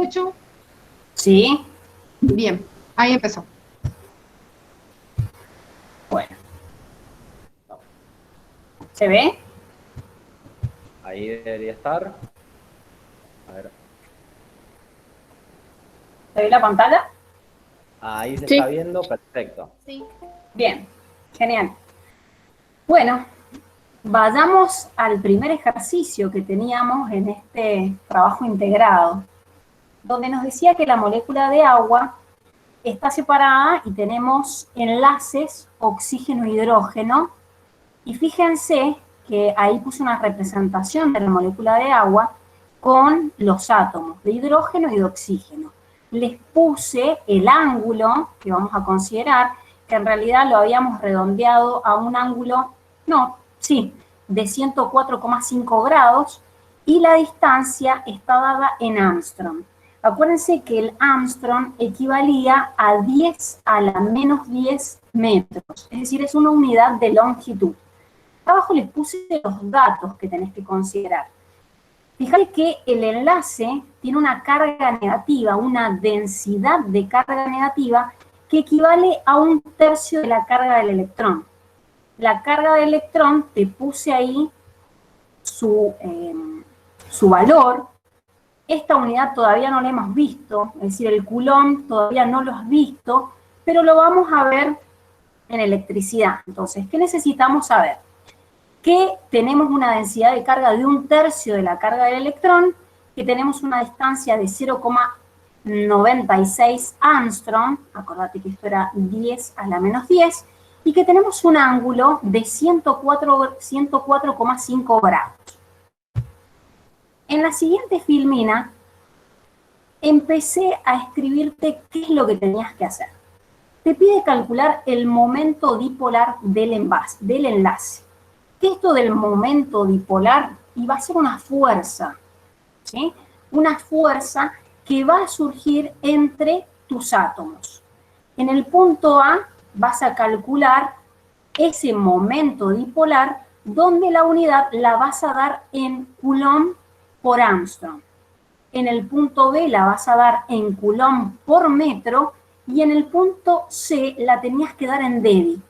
hecho? Sí. Bien, ahí empezó. Bueno. ¿Se ve? Ahí debería estar. A ver. ¿Se ve la pantalla? Ahí se Sí. está viendo, perfecto. Sí. Bien, genial. Bueno, vayamos al primer ejercicio que teníamos en este trabajo integrado, donde nos decía que la molécula de agua está separada y tenemos enlaces oxígeno-hidrógeno. Y fíjense que ahí puse una representación de la molécula de agua con los átomos de hidrógeno y de oxígeno. Les puse el ángulo que vamos a considerar, que en realidad lo habíamos redondeado a un ángulo, de 104,5 grados, y la distancia está dada en Armstrong. Acuérdense que el Armstrong equivalía a 10 a la menos 10 metros, es decir, es una unidad de longitud. Abajo les puse los datos que tenés que considerar. Fíjate que el enlace tiene una carga negativa, una densidad de carga negativa que equivale a 1/3 de la carga del electrón. La carga del electrón, te puse ahí su valor. Esta unidad todavía no la hemos visto, es decir, el coulomb todavía no lo has visto, pero lo vamos a ver en electricidad. Entonces, ¿qué necesitamos saber? Que tenemos una densidad de carga de 1/3 de la carga del electrón, que tenemos una distancia de 0,96 Armstrong, acordate que esto era 10 a la menos 10, y que tenemos un ángulo de 104,5 grados. En la siguiente filmina, empecé a escribirte qué es lo que tenías que hacer. Te pide calcular el momento dipolar del enlace. ¿Qué es esto del momento dipolar? Y va a ser una fuerza, ¿sí? Una fuerza que va a surgir entre tus átomos. En el punto A vas a calcular ese momento dipolar donde la unidad la vas a dar en coulomb por Armstrong. En el punto B la vas a dar en coulomb por metro y en el punto C la tenías que dar en Debbie.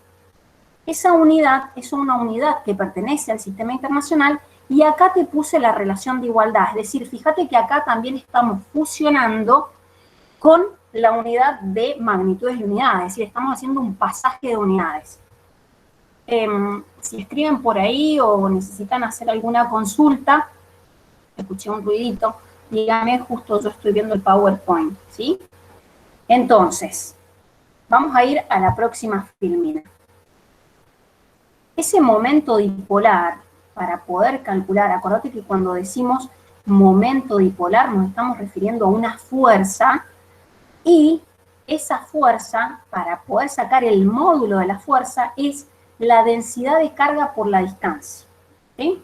Esa unidad es una unidad que pertenece al sistema internacional y acá te puse la relación de igualdad. Es decir, fíjate que acá también estamos fusionando con la unidad de magnitudes de unidades. Es decir, estamos haciendo un pasaje de unidades. Si escriben por ahí o necesitan hacer alguna consulta, escuché un ruidito, dígame, justo yo estoy viendo el PowerPoint, ¿sí? Entonces, vamos a ir a la próxima filmina. Ese momento dipolar, para poder calcular, acordate que cuando decimos momento dipolar nos estamos refiriendo a una fuerza, y esa fuerza, para poder sacar el módulo de la fuerza, es la densidad de carga por la distancia, ¿sí?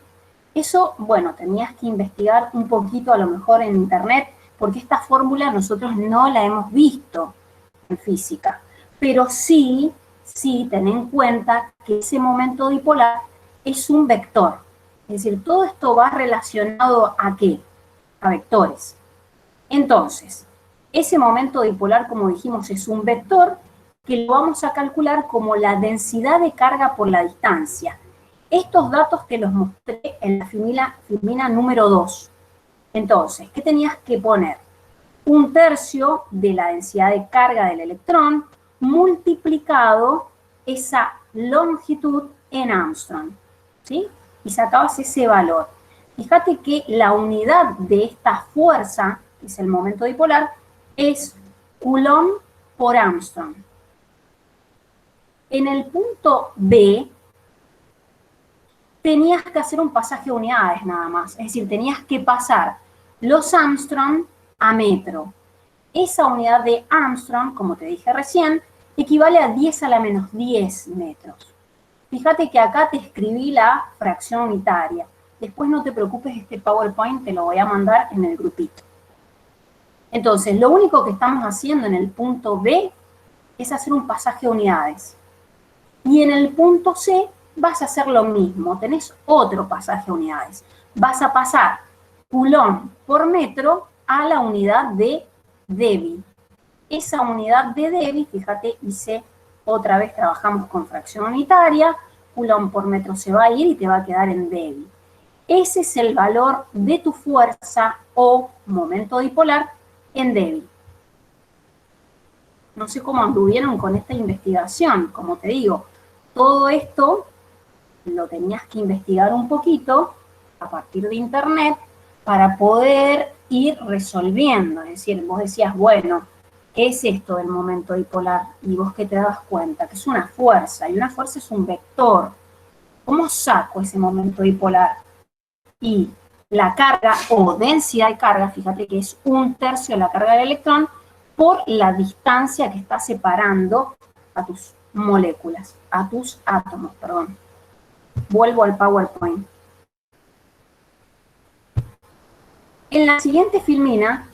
Eso, bueno, tenías que investigar un poquito a lo mejor en internet, porque esta fórmula nosotros no la hemos visto en física, pero sí, ten en cuenta que ese momento dipolar es un vector. Es decir, todo esto va relacionado ¿a qué? A vectores. Entonces, ese momento dipolar, como dijimos, es un vector que lo vamos a calcular como la densidad de carga por la distancia. Estos datos te los mostré en la filmina número 2. Entonces, ¿qué tenías que poner? 1/3 de la densidad de carga del electrón multiplicado esa longitud en Armstrong, ¿sí? Y sacabas ese valor. Fíjate que la unidad de esta fuerza, que es el momento dipolar, es coulomb por Armstrong. En el punto B, tenías que hacer un pasaje de unidades nada más. Es decir, tenías que pasar los Armstrong a metro. Esa unidad de Armstrong, como te dije recién, equivale a 10 a la menos 10 metros. Fíjate que acá te escribí la fracción unitaria. Después no te preocupes, este PowerPoint te lo voy a mandar en el grupito. Entonces, lo único que estamos haciendo en el punto B es hacer un pasaje de unidades. Y en el punto C vas a hacer lo mismo, tenés otro pasaje de unidades. Vas a pasar coulomb por metro a la unidad de Debye. Esa unidad de Debye, fíjate, hice otra vez, trabajamos con fracción unitaria, Coulomb por metro se va a ir y te va a quedar en Debye. Ese es el valor de tu fuerza o momento dipolar en Debye. No sé cómo anduvieron con esta investigación, como te digo, todo esto lo tenías que investigar un poquito a partir de internet para poder ir resolviendo. Es decir, vos decías, bueno, ¿qué es esto del momento dipolar? Y vos que te das cuenta que es una fuerza, y una fuerza es un vector. ¿Cómo saco ese momento dipolar? Y la carga o densidad de carga, fíjate que es 1/3 de la carga del electrón por la distancia que está separando a tus moléculas, a tus átomos, perdón. Vuelvo al PowerPoint. En la siguiente filmina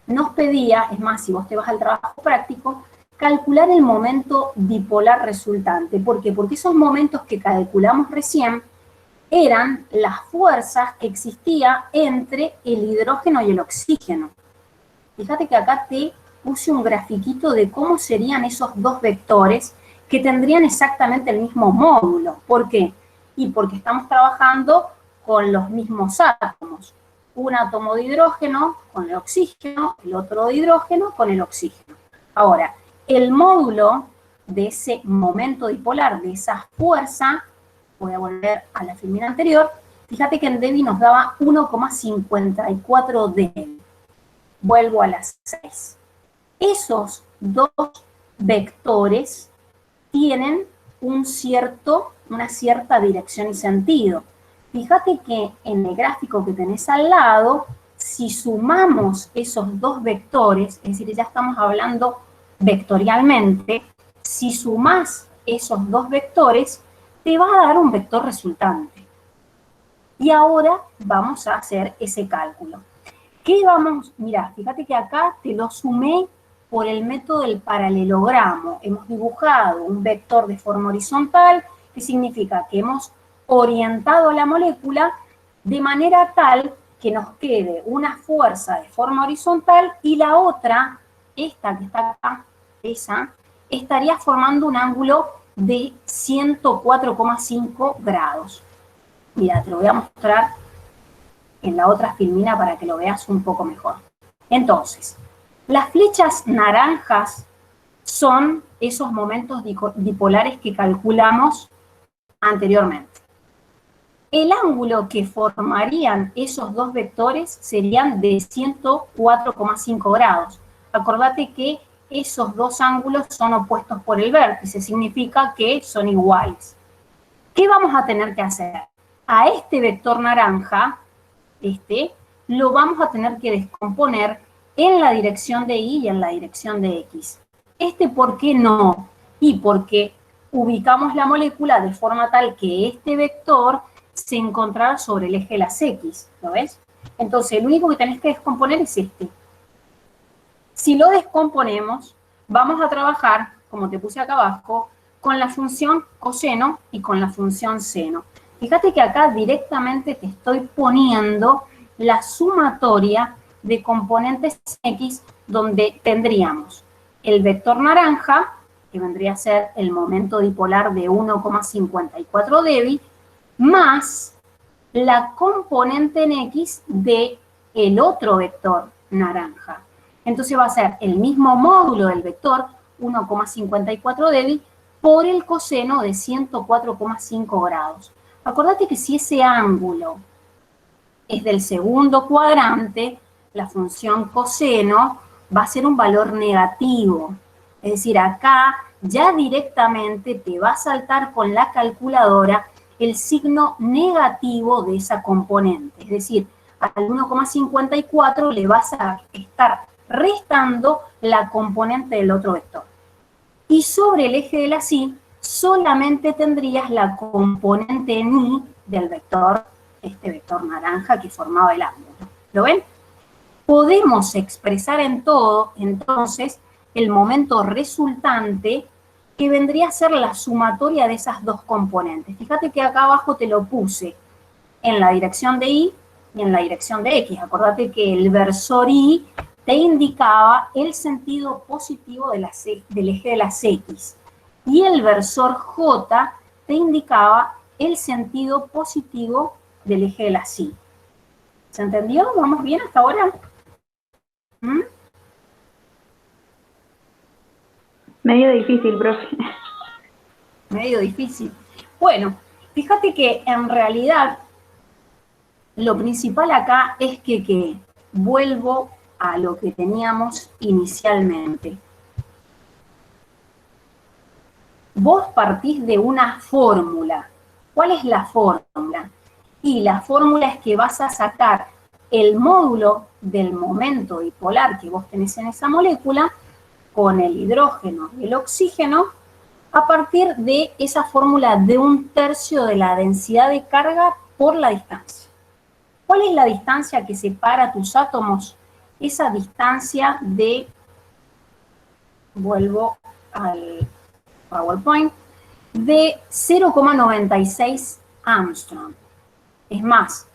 nos pedía, es más, si vos te vas al trabajo práctico, calcular el momento dipolar resultante. ¿Por qué? Porque esos momentos que calculamos recién eran las fuerzas que existía entre el hidrógeno y el oxígeno. Fíjate que acá te puse un grafiquito de cómo serían esos dos vectores que tendrían exactamente el mismo módulo. ¿Por qué? Y porque estamos trabajando con los mismos átomos. Un átomo de hidrógeno con el oxígeno, el otro de hidrógeno con el oxígeno. Ahora, el módulo de ese momento dipolar, de esa fuerza, voy a volver a la filmina anterior, fíjate que en Debye nos daba 1,54 Debye. Vuelvo a las 6. Esos dos vectores tienen una cierta dirección y sentido. Fíjate que en el gráfico que tenés al lado, si sumamos esos dos vectores, es decir, ya estamos hablando vectorialmente, si sumás esos dos vectores, te va a dar un vector resultante. Y ahora vamos a hacer ese cálculo. ¿Qué vamos? Mirá, fíjate que acá te lo sumé por el método del paralelogramo. Hemos dibujado un vector de forma horizontal, que significa que hemos orientado la molécula de manera tal que nos quede una fuerza de forma horizontal y la otra, esta que está acá, esa, estaría formando un ángulo de 104,5 grados. Mira, te lo voy a mostrar en la otra filmina para que lo veas un poco mejor. Entonces, las flechas naranjas son esos momentos dipolares que calculamos anteriormente. El ángulo que formarían esos dos vectores serían de 104,5 grados. Acordate que esos dos ángulos son opuestos por el vértice, significa que son iguales. ¿Qué vamos a tener que hacer? A este vector naranja, lo vamos a tener que descomponer en la dirección de Y y en la dirección de X. ¿Por qué no? Y porque ubicamos la molécula de forma tal que este vector se encontrará sobre el eje de las X, ¿lo ves? Entonces, lo único que tenés que descomponer es este. Si lo descomponemos, vamos a trabajar, como te puse acá abajo, con la función coseno y con la función seno. Fíjate que acá directamente te estoy poniendo la sumatoria de componentes X, donde tendríamos el vector naranja, que vendría a ser el momento dipolar de 1,54 Debye, más la componente en X de el otro vector naranja. Entonces va a ser el mismo módulo del vector, 1,54 Debye, por el coseno de 104,5 grados. Acordate que si ese ángulo es del segundo cuadrante, la función coseno va a ser un valor negativo. Es decir, acá ya directamente te va a saltar con la calculadora el signo negativo de esa componente. Es decir, al 1,54 le vas a estar restando la componente del otro vector. Y sobre el eje de la Y solamente tendrías la componente en Y del vector, este vector naranja que formaba el ángulo. ¿Lo ven? Podemos expresar en todo, entonces, el momento resultante que vendría a ser la sumatoria de esas dos componentes. Fíjate que acá abajo te lo puse en la dirección de Y y en la dirección de X. Acordate que el versor Y te indicaba el sentido positivo del eje de las X. Y el versor J te indicaba el sentido positivo del eje de las Y. ¿Se entendió? ¿Vamos bien hasta ahora? ¿Mm? Medio difícil, profe. Medio difícil. Bueno, fíjate que en realidad lo principal acá es que vuelvo a lo que teníamos inicialmente. Vos partís de una fórmula. ¿Cuál es la fórmula? Y la fórmula es que vas a sacar el módulo del momento dipolar que vos tenés en esa molécula con el hidrógeno y el oxígeno a partir de esa fórmula de 1/3 de la densidad de carga por la distancia. ¿Cuál es la distancia que separa tus átomos? Esa distancia de, vuelvo al PowerPoint, de 0,96 Armstrong. Es más,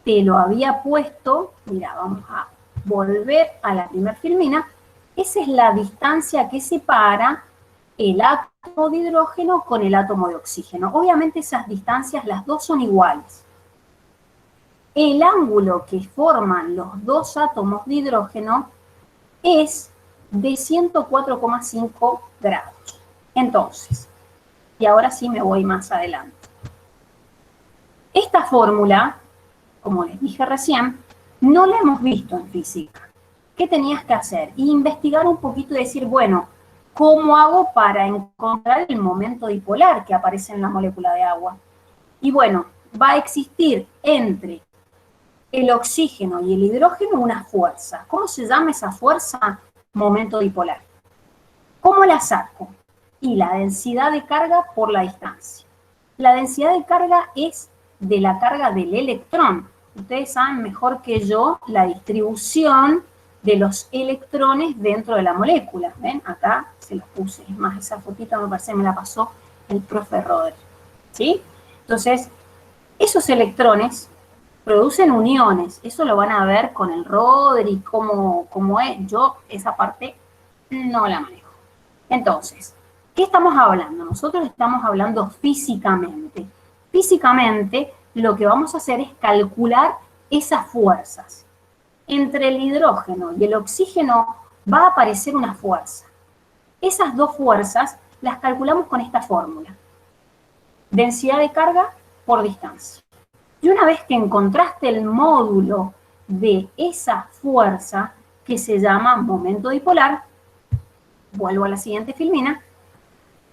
te lo había puesto, mira, vamos a volver a la primera filmina. Esa es la distancia que separa el átomo de hidrógeno con el átomo de oxígeno. Obviamente esas distancias, las dos son iguales. El ángulo que forman los dos átomos de hidrógeno es de 104,5 grados. Entonces, y ahora sí me voy más adelante. Esta fórmula, como les dije recién, no la hemos visto en física. ¿Qué tenías que hacer? Investigar un poquito y decir, bueno, ¿cómo hago para encontrar el momento dipolar que aparece en la molécula de agua? Y bueno, va a existir entre el oxígeno y el hidrógeno una fuerza. ¿Cómo se llama esa fuerza? Momento dipolar. ¿Cómo la saco? Y la densidad de carga por la distancia. La densidad de carga es de la carga del electrón. Ustedes saben mejor que yo la distribución de los electrones dentro de la molécula. ¿Ven? Acá se los puse. Es más, esa fotito me parece me la pasó el profe Roder. ¿Sí? Entonces, esos electrones producen uniones. Eso lo van a ver con el Roder y cómo es. Yo esa parte no la manejo. Entonces, ¿qué estamos hablando? Nosotros estamos hablando físicamente. Físicamente, lo que vamos a hacer es calcular esas fuerzas. Entre el hidrógeno y el oxígeno va a aparecer una fuerza. Esas dos fuerzas las calculamos con esta fórmula. Densidad de carga por distancia. Y una vez que encontraste el módulo de esa fuerza, que se llama momento dipolar, vuelvo a la siguiente filmina,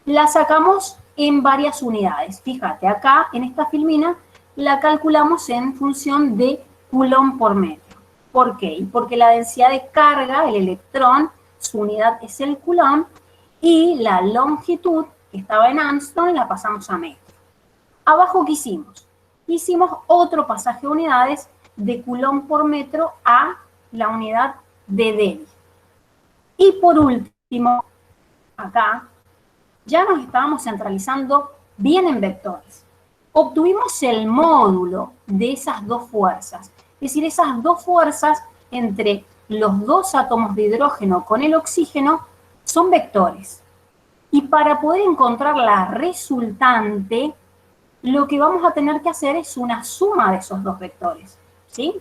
la sacamos en varias unidades. Fíjate, acá en esta filmina la calculamos en función de Coulomb por metro. ¿Por qué? Porque la densidad de carga, el electrón, su unidad es el Coulomb, y la longitud, que estaba en Armstrong, la pasamos a metro. Abajo, ¿qué hicimos? Hicimos otro pasaje de unidades de Coulomb por metro a la unidad de Devi. Y por último, acá, ya nos estábamos centralizando bien en vectores. Obtuvimos el módulo de esas dos fuerzas. Es decir, esas dos fuerzas entre los dos átomos de hidrógeno con el oxígeno son vectores. Y para poder encontrar la resultante, lo que vamos a tener que hacer es una suma de esos dos vectores. ¿Sí?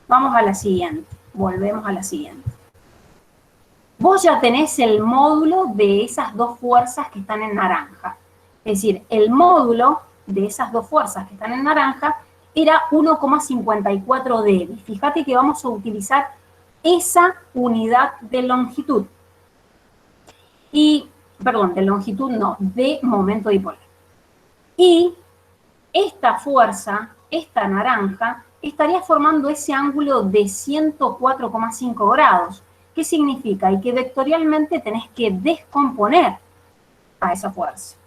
Vamos a la siguiente. Volvemos a la siguiente. Vos ya tenés el módulo de esas dos fuerzas que están en naranja. Es decir, el módulo de esas dos fuerzas que están en naranja era 1,54 dB. Fíjate que vamos a utilizar esa unidad de longitud. Y, perdón, de longitud no, de momento dipolar. Y esta fuerza, esta naranja, estaría formando ese ángulo de 104,5 grados. ¿Qué significa? Y que vectorialmente tenés que descomponer a esa fuerza.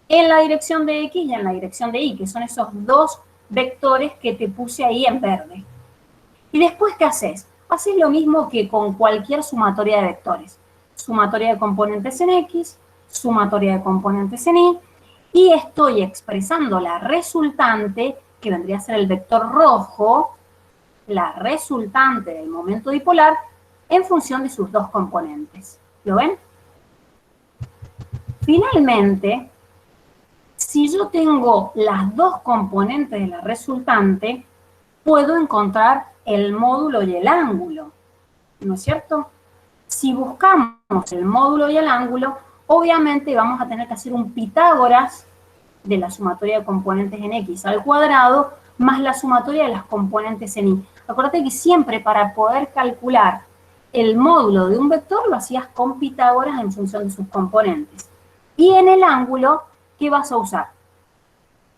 En la dirección de X y en la dirección de Y, que son esos dos vectores que te puse ahí en verde. Y después, ¿qué haces? Haces lo mismo que con cualquier sumatoria de vectores. Sumatoria de componentes en X, sumatoria de componentes en Y, y estoy expresando la resultante, que vendría a ser el vector rojo, la resultante del momento dipolar en función de sus dos componentes. ¿Lo ven? Finalmente, si yo tengo las dos componentes de la resultante, puedo encontrar el módulo y el ángulo, ¿no es cierto? Si buscamos el módulo y el ángulo, obviamente vamos a tener que hacer un Pitágoras de la sumatoria de componentes en X al cuadrado más la sumatoria de las componentes en Y. Acuérdate que siempre para poder calcular el módulo de un vector lo hacías con Pitágoras en función de sus componentes. Y en el ángulo, ¿qué vas a usar?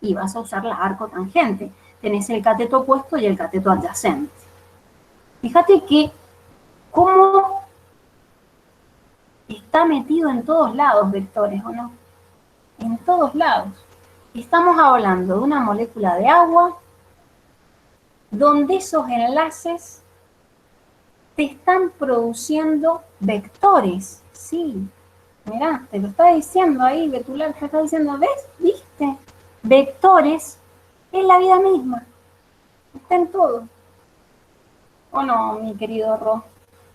Y vas a usar la arco tangente. Tenés el cateto opuesto y el cateto adyacente. Fíjate que cómo está metido en todos lados vectores, ¿o no? En todos lados. Estamos hablando de una molécula de agua donde esos enlaces te están produciendo vectores. Sí, mirá, te lo está diciendo ahí, Betular, te está diciendo, ¿ves? ¿Viste? Vectores es la vida misma. Está en todo. ¿O no, mi querido Ro?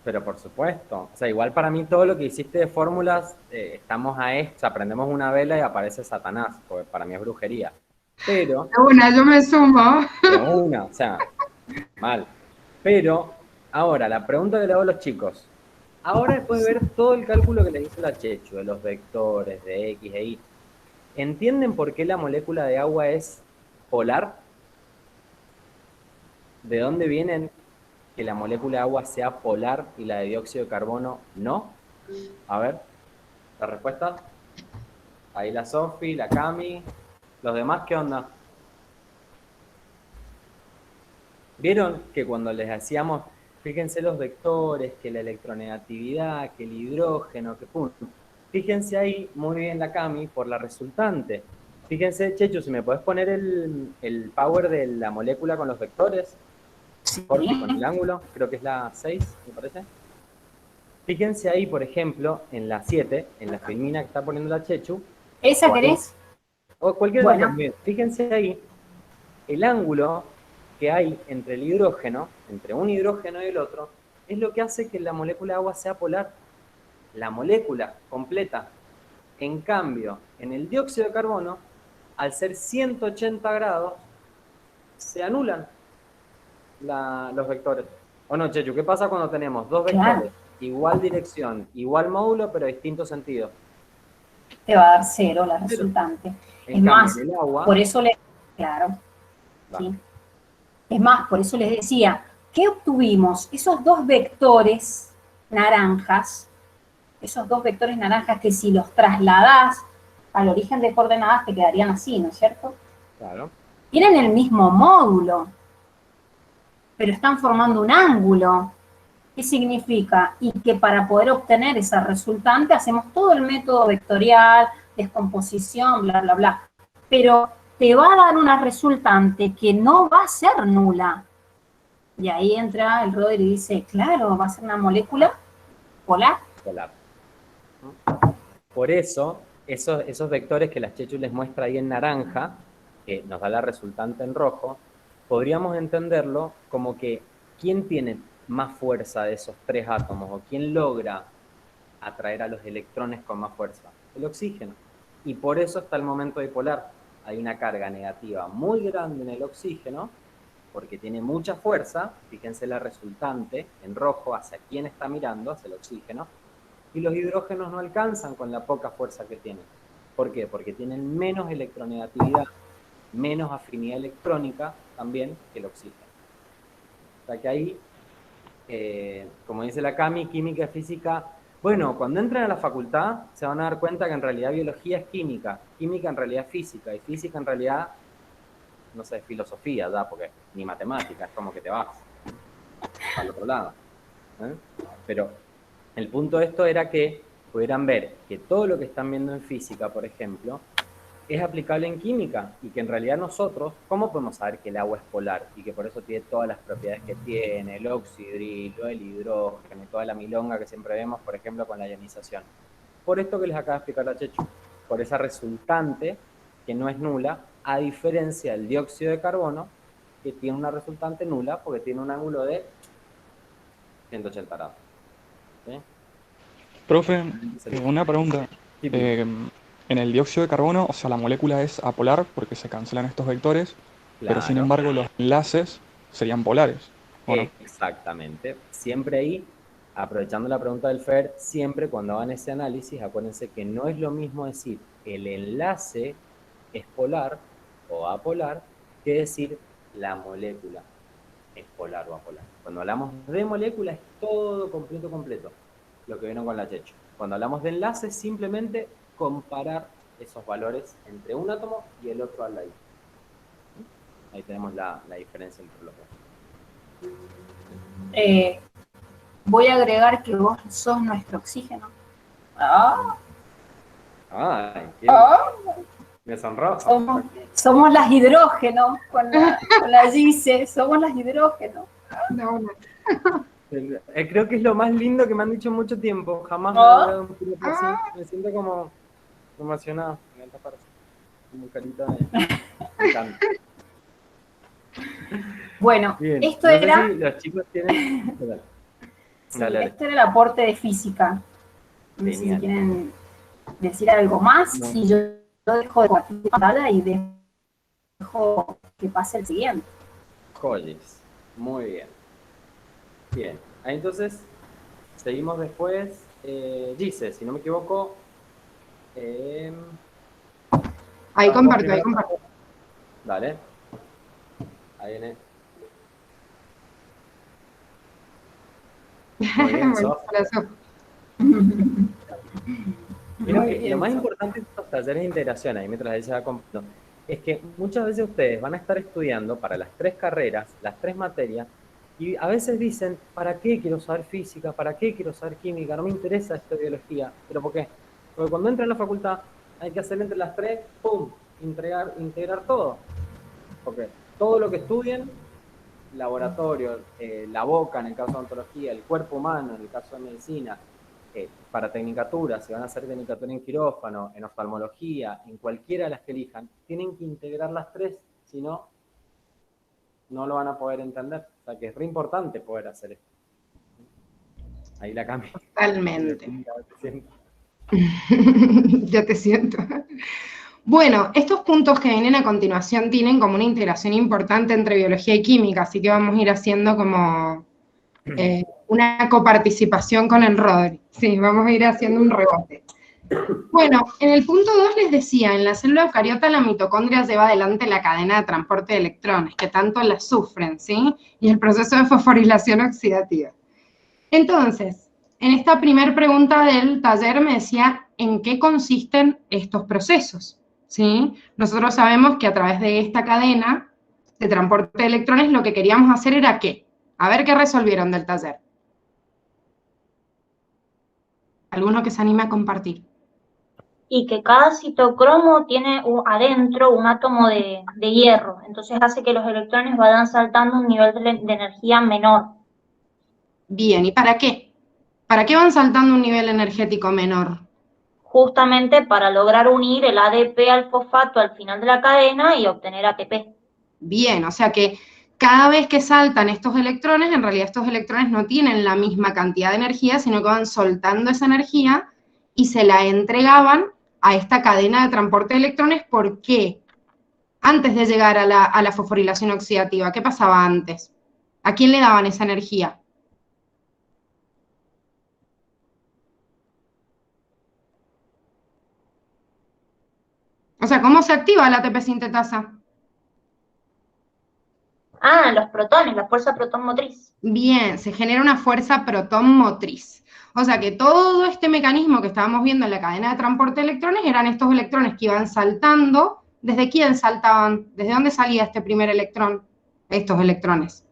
Pero por supuesto. O sea, igual para mí todo lo que hiciste de fórmulas, estamos a esto, o sea, prendemos una vela y aparece Satanás, porque para mí es brujería. Pero, De una, yo me sumo. de una, o sea, mal. Pero, ahora, la pregunta que le hago a los chicos. Ahora, después de ver todo el cálculo que le hizo la Chechu, de los vectores, de X e Y, ¿entienden por qué la molécula de agua es polar? ¿De dónde vienen que la molécula de agua sea polar y la de dióxido de carbono no? A ver, la respuesta. Ahí la Sofi, la Cami. ¿Los demás qué onda? ¿Vieron que cuando les hacíamos, fíjense los vectores, que la electronegatividad, que el hidrógeno, que pum? Fíjense ahí, muy bien la Cami, por la resultante. Fíjense, Chechu, si me podés poner el power de la molécula con los vectores. Con el ángulo, creo que es la 6, me parece. Fíjense ahí, por ejemplo, en la 7, en la filmina que está poniendo la Chechu. ¿Esa querés? O cualquier Bueno. otra también. Fíjense ahí, el ángulo que hay entre el hidrógeno, entre un hidrógeno y el otro, es lo que hace que la molécula de agua sea polar. La molécula completa. En cambio, en el dióxido de carbono, al ser 180 grados, se anulan los vectores. ¿O no, Chechu? ¿Qué pasa cuando tenemos dos vectores? Claro. Igual dirección, igual módulo, pero distinto sentido. Te va a dar 0 la resultante. En Es más, cambio, el agua, por eso claro, va. sí. Es más, por eso les decía, ¿qué obtuvimos? Esos dos vectores naranjas, que si los trasladás al origen de coordenadas te quedarían así, ¿no es cierto? Claro. Tienen el mismo módulo, pero están formando un ángulo. ¿Qué significa? Y que para poder obtener esa resultante hacemos todo el método vectorial, descomposición, bla, bla, bla. Pero te va a dar una resultante que no va a ser nula. Y ahí entra el Roder y dice, claro, va a ser una molécula polar. Polar. Por eso, esos vectores que la Chechu les muestra ahí en naranja, que nos da la resultante en rojo, podríamos entenderlo como que ¿quién tiene más fuerza de esos tres átomos? ¿O quién logra atraer a los electrones con más fuerza? El oxígeno. Y por eso está el momento dipolar. Hay una carga negativa muy grande en el oxígeno, porque tiene mucha fuerza. Fíjense la resultante en rojo hacia quién está mirando, hacia el oxígeno. Y los hidrógenos no alcanzan con la poca fuerza que tienen. ¿Por qué? Porque tienen menos electronegatividad, menos afinidad electrónica también que el oxígeno. O sea que ahí, como dice la Cami, química y física, bueno, cuando entren a la facultad se van a dar cuenta que en realidad biología es química en realidad es física, y física en realidad, no sé, filosofía, ya, porque ni matemática, es como que te vas al otro lado. Pero el punto de esto era que pudieran ver que todo lo que están viendo en física, por ejemplo, es aplicable en química, y que en realidad nosotros, ¿cómo podemos saber que el agua es polar y que por eso tiene todas las propiedades que tiene, el oxidrilo, el hidrógeno y toda la milonga que siempre vemos, por ejemplo, con la ionización? Por esto que les acaba de explicar la Chechu, por esa resultante que no es nula, a diferencia del dióxido de carbono, que tiene una resultante nula porque tiene un ángulo de 180 grados. ¿Sí? Profe, una pregunta. Sí, En el dióxido de carbono, o sea, la molécula es apolar porque se cancelan estos vectores, pero sin claro. embargo los enlaces serían polares, ¿o no? Exactamente. Siempre ahí, aprovechando la pregunta del Fer, siempre cuando hagan ese análisis, acuérdense que no es lo mismo decir el enlace es polar o apolar que decir la molécula es polar o apolar. Cuando hablamos de molécula es todo completo, lo que vieron con la Chechu. Cuando hablamos de enlace, simplemente comparar esos valores entre un átomo y el otro al lado. Ahí tenemos la diferencia entre los dos. Voy a agregar que vos sos nuestro oxígeno. Ah, Ay, me sonroja. somos las hidrógenos con la Gise, somos las hidrógenos. No, no. Creo que es lo más lindo que me han dicho en mucho tiempo. Jamás me Ah. han dado un piropo así. Me siento como emocionado. Me encanta parecer. Como carita de... Me encanta. Bueno, Bien. esto No sé era... si los chicos tienen... Sí, Dale. este era el aporte de física. No sé si Genial. quieren decir algo más. No. Si yo dejo de compartir pantalla y dejo que pase el siguiente. Joyes. Muy bien. Bien. Ahí entonces, seguimos después. Gise, si no me equivoco. Ahí vamos comparto, primero. ahí comparto. Dale. Ahí viene. Muy bien, Sof. Hola, Sof. Creo Muy que bien, lo más Sof. importante de estos talleres de integración, ahí mientras ella va completando, es que muchas veces ustedes van a estar estudiando para las 3 carreras, las 3 materias, y a veces dicen, ¿para qué quiero saber física? ¿Para qué quiero saber química? No me interesa esto de biología. ¿Pero por qué? Porque cuando entran a la facultad hay que hacer entre las 3, ¡pum!, integrar todo. Porque todo lo que estudien, laboratorio, la boca en el caso de ontología, el cuerpo humano en el caso de medicina, para tecnicatura, si van a hacer tecnicatura en quirófano, en oftalmología, en cualquiera de las que elijan, tienen que integrar las 3, si no, no lo van a poder entender. O sea que es re importante poder hacer esto. Ahí la cambio. Totalmente. Ya te siento. Bueno, estos puntos que vienen a continuación tienen como una integración importante entre biología y química, así que vamos a ir haciendo como una coparticipación con el Rodri. Sí, vamos a ir haciendo un rebote. Bueno, en el punto 2 les decía, en la célula eucariota la mitocondria lleva adelante la cadena de transporte de electrones, que tanto la sufren, ¿sí? Y el proceso de fosforilación oxidativa. Entonces, en esta primera pregunta del taller me decía, ¿en qué consisten estos procesos? ¿Sí? Nosotros sabemos que a través de esta cadena de transporte de electrones lo que queríamos hacer era ¿qué? A ver qué resolvieron del taller. ¿Alguno que se anime a compartir? Y que cada citocromo tiene adentro un átomo de hierro, entonces hace que los electrones vayan saltando un nivel de energía menor. Bien, ¿y para qué? ¿Para qué van saltando un nivel energético menor? Justamente para lograr unir el ADP al fosfato al final de la cadena y obtener ATP. Bien, o sea que cada vez que saltan estos electrones, en realidad estos electrones no tienen la misma cantidad de energía, sino que van soltando esa energía y se la entregaban a esta cadena de transporte de electrones. ¿Por qué? Antes de llegar a la fosforilación oxidativa, ¿qué pasaba antes? ¿A quién le daban esa energía? O sea, ¿cómo se activa la ATP sintetasa? Ah, los protones, la fuerza protón motriz. Bien, se genera una fuerza protón motriz. O sea que todo este mecanismo que estábamos viendo en la cadena de transporte de electrones eran estos electrones que iban saltando. ¿Desde quién saltaban? ¿Desde dónde salía este primer electrón? Estos electrones.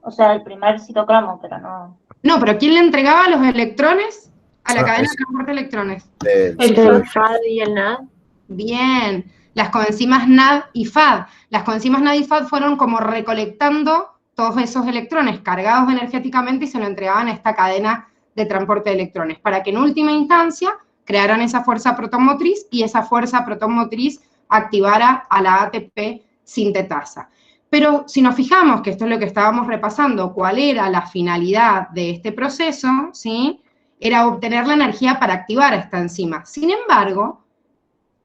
O sea, el primer citocromo, pero no. No, pero ¿quién le entregaba los electrones a la cadena de transporte de electrones? El FAD y el NAD. Bien, las coenzimas NAD y FAD. Las coenzimas NAD y FAD fueron como recolectando todos esos electrones cargados energéticamente y se lo entregaban a esta cadena de transporte de electrones, para que en última instancia crearan esa fuerza protomotriz y esa fuerza protomotriz activara a la ATP sintetasa. Pero si nos fijamos, que esto es lo que estábamos repasando, cuál era la finalidad de este proceso, ¿sí? Era obtener la energía para activar esta enzima. Sin embargo,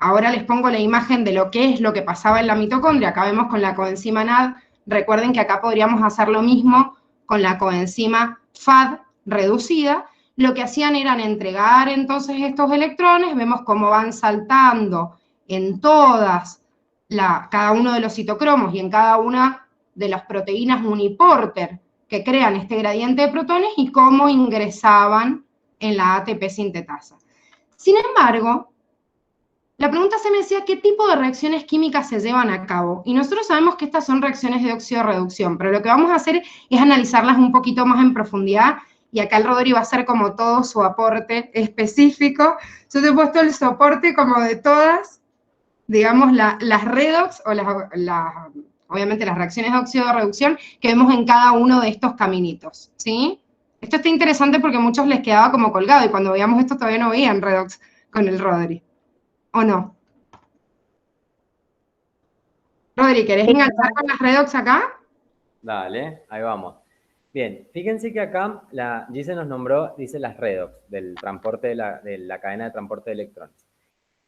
ahora les pongo la imagen de lo que es lo que pasaba en la mitocondria. Acá vemos con la coenzima NAD. Recuerden que acá podríamos hacer lo mismo con la coenzima FAD reducida. Lo que hacían eran entregar entonces estos electrones. Vemos cómo van saltando en cada uno de los citocromos y en cada una de las proteínas uniporter que crean este gradiente de protones y cómo ingresaban en la ATP sintetasa. Sin embargo, la pregunta se me decía, ¿qué tipo de reacciones químicas se llevan a cabo? Y nosotros sabemos que estas son reacciones de óxido-reducción, pero lo que vamos a hacer es analizarlas un poquito más en profundidad, y acá el Rodri va a hacer como todo su aporte específico. Yo te he puesto el soporte como de todas, digamos, las redox, o obviamente las reacciones de óxido-reducción que vemos en cada uno de estos caminitos, ¿sí? Esto está interesante porque a muchos les quedaba como colgado, y cuando veíamos esto todavía no veían redox con el Rodri. ¿O no? Rodri, ¿querés enganchar con las redox acá? Dale, ahí vamos. Bien, fíjense que acá Gise nos nombró, dice las redox, del transporte de la cadena de transporte de electrones.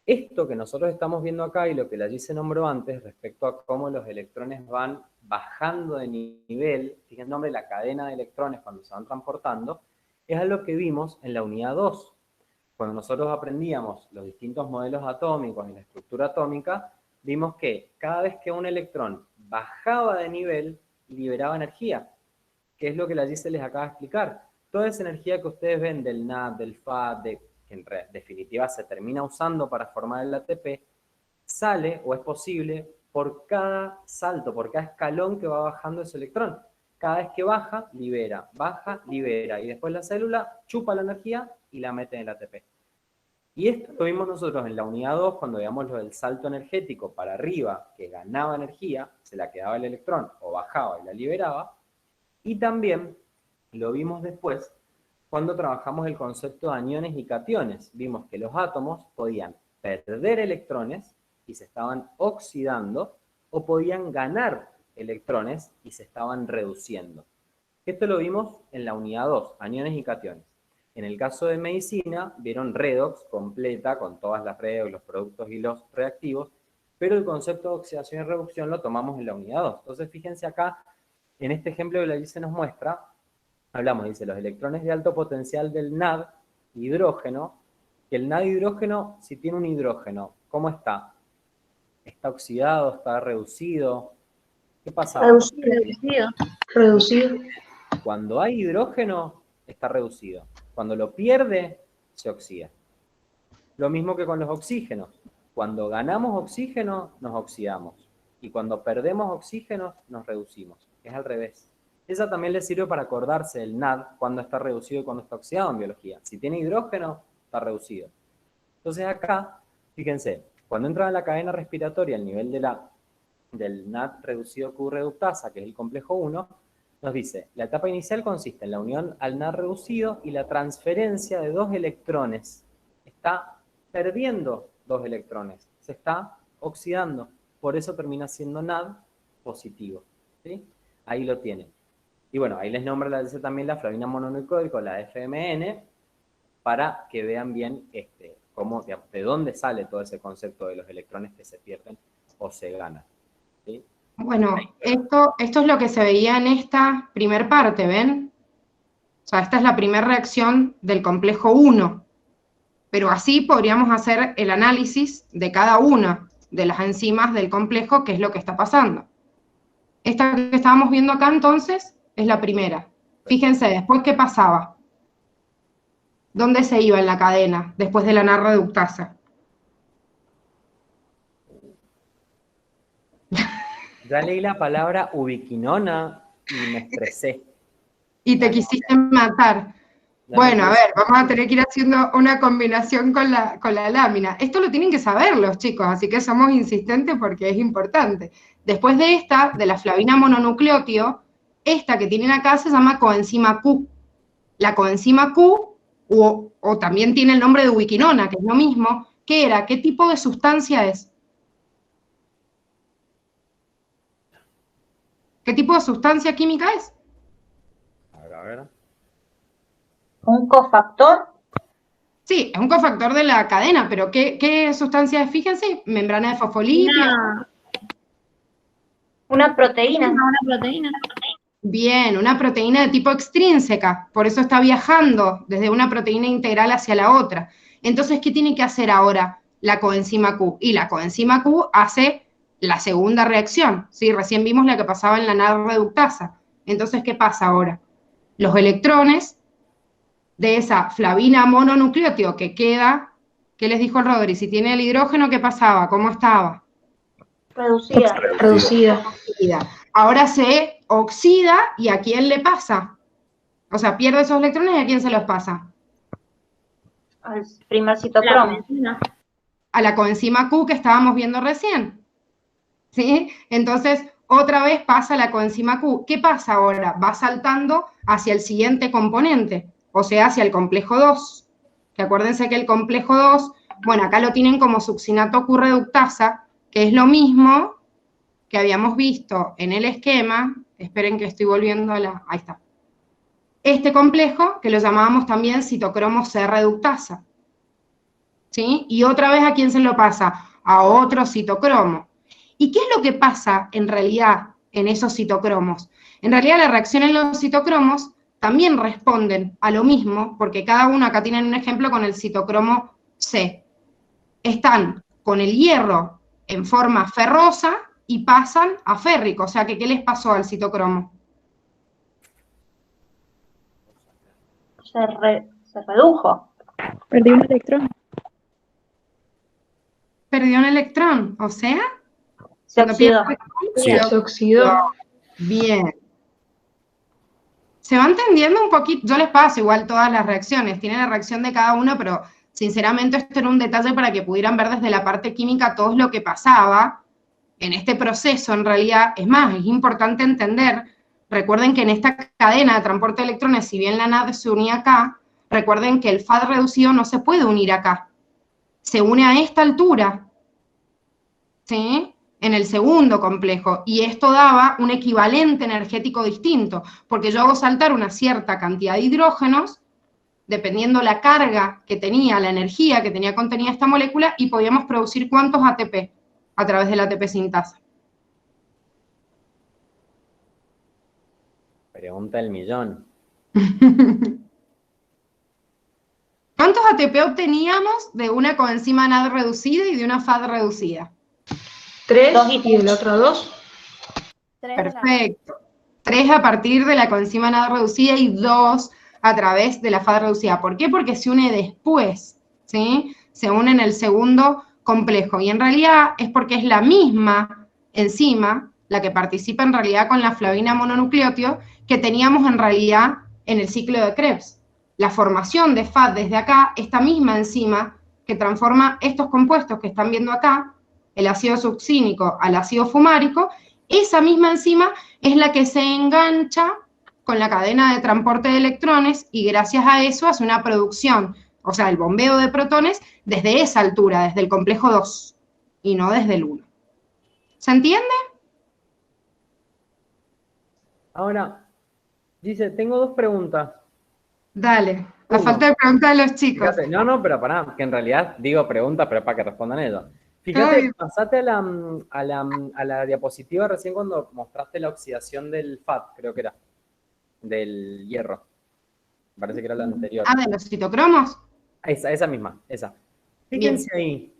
Esto que nosotros estamos viendo acá y lo que la Gise nombró antes respecto a cómo los electrones van bajando de nivel, fíjense el nombre de la cadena de electrones cuando se van transportando, es algo que vimos en la unidad 2. Cuando nosotros aprendíamos los distintos modelos atómicos y la estructura atómica, vimos que cada vez que un electrón bajaba de nivel, liberaba energía, que es lo que la Gise les acaba de explicar. Toda esa energía que ustedes ven del NAD, del FAD, que en definitiva se termina usando para formar el ATP, sale o es posible por cada salto, por cada escalón que va bajando ese electrón. Cada vez que baja, libera, y después la célula chupa la energía y la mete en el ATP. Y esto lo vimos nosotros en la unidad 2 cuando veíamos lo del salto energético para arriba, que ganaba energía, se la quedaba el electrón o bajaba y la liberaba. Y también lo vimos después cuando trabajamos el concepto de aniones y cationes. Vimos que los átomos podían perder electrones y se estaban oxidando, o podían ganar electrones y se estaban reduciendo. Esto lo vimos en la unidad 2, aniones y cationes. En el caso de medicina, vieron redox completa con todas las redox, los productos y los reactivos, pero el concepto de oxidación y reducción lo tomamos en la unidad 2. Entonces, fíjense acá, en este ejemplo que la Gise nos muestra, hablamos, dice, los electrones de alto potencial del NAD, hidrógeno, que el NAD hidrógeno, si tiene un hidrógeno, ¿cómo está? ¿Está oxidado? ¿Está reducido? ¿Qué pasa? Reducido. Cuando hay hidrógeno, está reducido. Cuando lo pierde, se oxida. Lo mismo que con los oxígenos. Cuando ganamos oxígeno, nos oxidamos. Y cuando perdemos oxígeno, nos reducimos. Es al revés. Esa también le sirve para acordarse del NAD, cuando está reducido y cuando está oxidado en biología. Si tiene hidrógeno, está reducido. Entonces acá, fíjense, cuando entra en la cadena respiratoria el nivel del NAD reducido Q-reductasa, que es el complejo 1, nos dice, la etapa inicial consiste en la unión al NAD reducido y la transferencia de 2 electrones. Está perdiendo 2 electrones, se está oxidando, por eso termina siendo NAD positivo. ¿Sí? Ahí lo tienen. Y bueno, ahí les nombro también la flavina mononucleótica, la FMN, para que vean bien cómo, de dónde sale todo ese concepto de los electrones que se pierden o se ganan. ¿Sí? Bueno, esto es lo que se veía en esta primer parte, ¿ven? O sea, esta es la primera reacción del complejo 1. Pero así podríamos hacer el análisis de cada una de las enzimas del complejo, que es lo que está pasando. Esta que estábamos viendo acá, entonces, es la primera. Fíjense, después, ¿qué pasaba? ¿Dónde se iba en la cadena después de la NAD reductasa? Ya leí la palabra ubiquinona y me estresé. Y te quisiste matar. Bueno, a ver, vamos a tener que ir haciendo una combinación con la lámina. Esto lo tienen que saber los chicos, así que somos insistentes porque es importante. Después de esta, de la flavina mononucleótido, esta que tienen acá se llama coenzima Q. La coenzima Q o también tiene el nombre de ubiquinona, que es lo mismo. ¿Qué era? ¿Qué tipo de sustancia es? ¿Qué tipo de sustancia química es? A ver. Un cofactor. Sí, es un cofactor de la cadena, pero ¿qué sustancia es? Fíjense, membrana de fosfolipio. Una proteína. Una proteína. Bien, una proteína de tipo extrínseca, por eso está viajando desde una proteína integral hacia la otra. Entonces, ¿qué tiene que hacer ahora la coenzima Q? Y la coenzima Q hace la segunda reacción, ¿sí? Recién vimos la que pasaba en la NAD reductasa. Entonces, ¿qué pasa ahora? Los electrones de esa flavina mononucleótido que queda, ¿qué les dijo el Rodri? Si tiene el hidrógeno, ¿qué pasaba? ¿Cómo estaba? Reducida. Reducida. Ahora se oxida, ¿y a quién le pasa? O sea, pierde esos electrones, ¿y a quién se los pasa? Al primer citocromo. A la coenzima Q que estábamos viendo recién. ¿Sí? Entonces, otra vez pasa la coenzima Q. ¿Qué pasa ahora? Va saltando hacia el siguiente componente, o sea, hacia el complejo 2. Que acuérdense que el complejo 2, bueno, acá lo tienen como succinato Q reductasa, que es lo mismo que habíamos visto en el esquema. Esperen que estoy volviendo a la... Ahí está. Este complejo, que lo llamábamos también citocromo C reductasa. ¿Sí? Y otra vez, ¿a quién se lo pasa? A otro citocromo. ¿Y qué es lo que pasa en realidad en esos citocromos? En realidad la reacción en los citocromos también responden a lo mismo, porque cada uno, acá tienen un ejemplo con el citocromo C. Están con el hierro en forma ferrosa y pasan a férrico. O sea, que ¿qué les pasó al citocromo? Se redujo. Perdí un electrón. Perdió un electrón, o sea, Se cuando pierde oxidó. electrón, Se oxidó. Bien. ¿Se va entendiendo un poquito? Yo les paso igual todas las reacciones, tienen la reacción de cada uno, pero sinceramente esto era un detalle para que pudieran ver desde la parte química todo lo que pasaba en este proceso. En realidad, es más, es importante entender, recuerden que en esta cadena de transporte de electrones, si bien la NAD se unía acá, recuerden que el FAD reducido no se puede unir acá, se une a esta altura, ¿sí? En el segundo complejo, y esto daba un equivalente energético distinto, porque yo hago saltar una cierta cantidad de hidrógenos, dependiendo la carga que tenía, la energía que tenía contenida esta molécula, y podíamos producir ¿cuántos ATP? A través del ATP sintasa. Pregunta del millón. ¿Cuántos ATP obteníamos de una coenzima NAD reducida y de una FAD reducida? 3 2 y y el otro 2. Perfecto. 3 a partir de la coenzima NAD reducida y 2 a través de la FAD reducida. ¿Por qué? Porque se une después, ¿sí? Se une en el segundo complejo. Y en realidad es porque es la misma enzima la que participa en realidad con la flavina mononucleótido que teníamos en realidad en el ciclo de Krebs. La formación de FAD desde acá, esta misma enzima que transforma estos compuestos que están viendo acá, el ácido succínico al ácido fumárico, esa misma enzima es la que se engancha con la cadena de transporte de electrones y gracias a eso hace una producción, o sea, el bombeo de protones desde esa altura, desde el complejo 2 y no desde el 1. ¿Se entiende? Ahora, dice, tengo dos preguntas. Dale, la Uno. falta de preguntas de los chicos. Fíjate, no, pero pará, que en realidad digo preguntas, pero para que respondan ellos. Ay. Fíjate, pasate a la diapositiva recién cuando mostraste la oxidación del FAD, creo que era, del hierro. Parece que era la anterior. Ah, de los citocromos. Esa misma, esa. Fíjense ahí,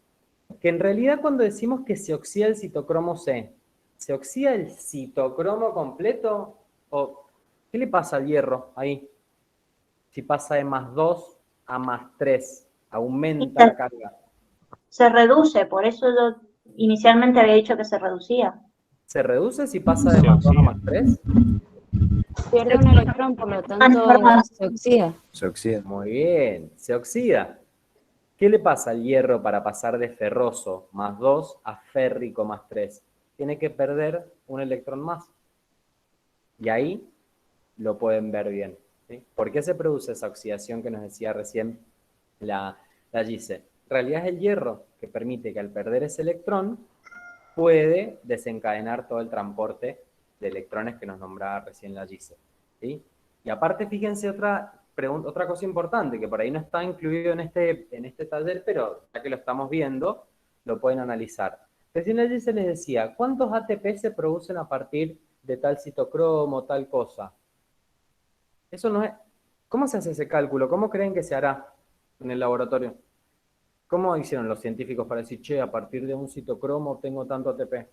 que en realidad cuando decimos que se oxida el citocromo C, ¿se oxida el citocromo completo? ¿O qué le pasa al hierro ahí? Si pasa de +2 a +3, aumenta la carga. Se reduce, por eso yo inicialmente había dicho que se reducía. ¿Se reduce si pasa de +2 a +3? Pierde un electrón, por lo tanto se oxida. Se oxida. Muy bien, se oxida. ¿Qué le pasa al hierro para pasar de ferroso +2 a férrico +3? Tiene que perder un electrón más. Y ahí lo pueden ver bien. ¿Sí? ¿Por qué se produce esa oxidación que nos decía recién la Gise? En realidad es el hierro que permite que al perder ese electrón puede desencadenar todo el transporte de electrones que nos nombraba recién la Gise. ¿Sí? Y aparte, fíjense otra cosa importante, que por ahí no está incluido en este taller, pero ya que lo estamos viendo, lo pueden analizar. Recién la Gise les decía, ¿cuántos ATP se producen a partir de tal citocromo, tal cosa? Eso no es... ¿Cómo se hace ese cálculo? ¿Cómo creen que se hará en el laboratorio? ¿Cómo hicieron los científicos para decir, che, a partir de un citocromo tengo tanto ATP?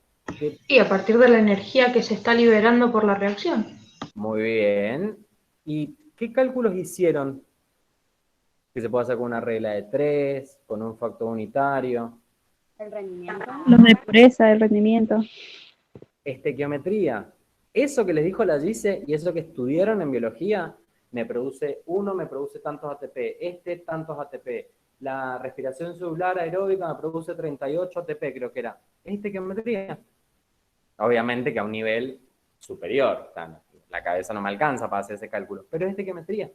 Sí, a partir de la energía que se está liberando por la reacción. Muy bien. ¿Y qué cálculos hicieron? Que se puede hacer con una regla de 3, con un factor unitario. El rendimiento. Los de pureza, el rendimiento. Estequiometría. Eso que les dijo la Gise y eso que estudiaron en biología, me produce tantos ATP, tantos ATP. La respiración celular aeróbica me produce 38 ATP, creo que era. ¿Es estequiometría? Obviamente que a un nivel superior. La cabeza no me alcanza para hacer ese cálculo, pero es estequiometría.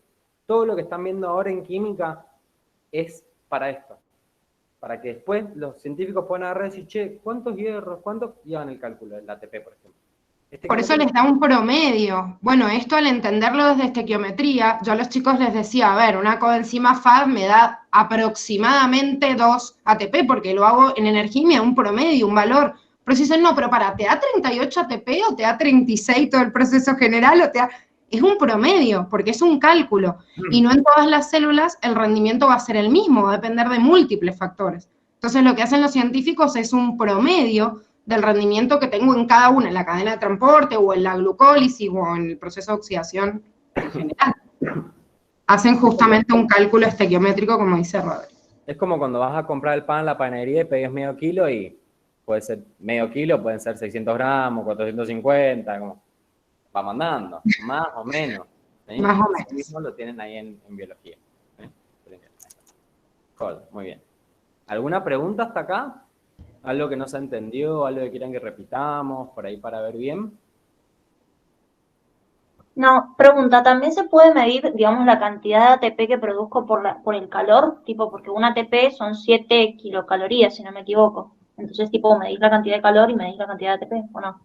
Todo lo que están viendo ahora en química es para esto. Para que después los científicos puedan agarrar y decir, che, ¿cuántos hierros? ¿Cuántos llevan el cálculo del ATP, por ejemplo? Por eso les da un promedio. Bueno, esto al entenderlo desde estequiometría, yo a los chicos les decía, a ver, una coenzima FAD me da aproximadamente 2 ATP, porque lo hago en energía y me da un promedio, un valor. Pero si dicen, no, pero para, ¿te da 38 ATP o te da 36 todo el proceso general? O te da... Es un promedio, porque es un cálculo. Y no en todas las células el rendimiento va a ser el mismo, va a depender de múltiples factores. Entonces lo que hacen los científicos es un promedio del rendimiento que tengo en cada una, en la cadena de transporte, o en la glucólisis, o en el proceso de oxidación en general. Hacen justamente un cálculo estequiométrico, como dice Rodri. Es como cuando vas a comprar el pan en la panadería y pedís medio kilo y puede ser medio kilo, pueden ser 600 gramos, 450, como va mandando, más o menos. ¿Sí? Más o menos. Eso mismo lo tienen ahí en biología. ¿Sí? Cool, muy bien. ¿Alguna pregunta hasta acá? ¿Algo que no se entendió? ¿Algo que quieran que repitamos? Por ahí para ver bien. No, pregunta, ¿también se puede medir, digamos, la cantidad de ATP que produzco por el calor? Tipo, porque un ATP son 7 kilocalorías, si no me equivoco. Entonces, tipo, medís la cantidad de calor y medís la cantidad de ATP, ¿o no?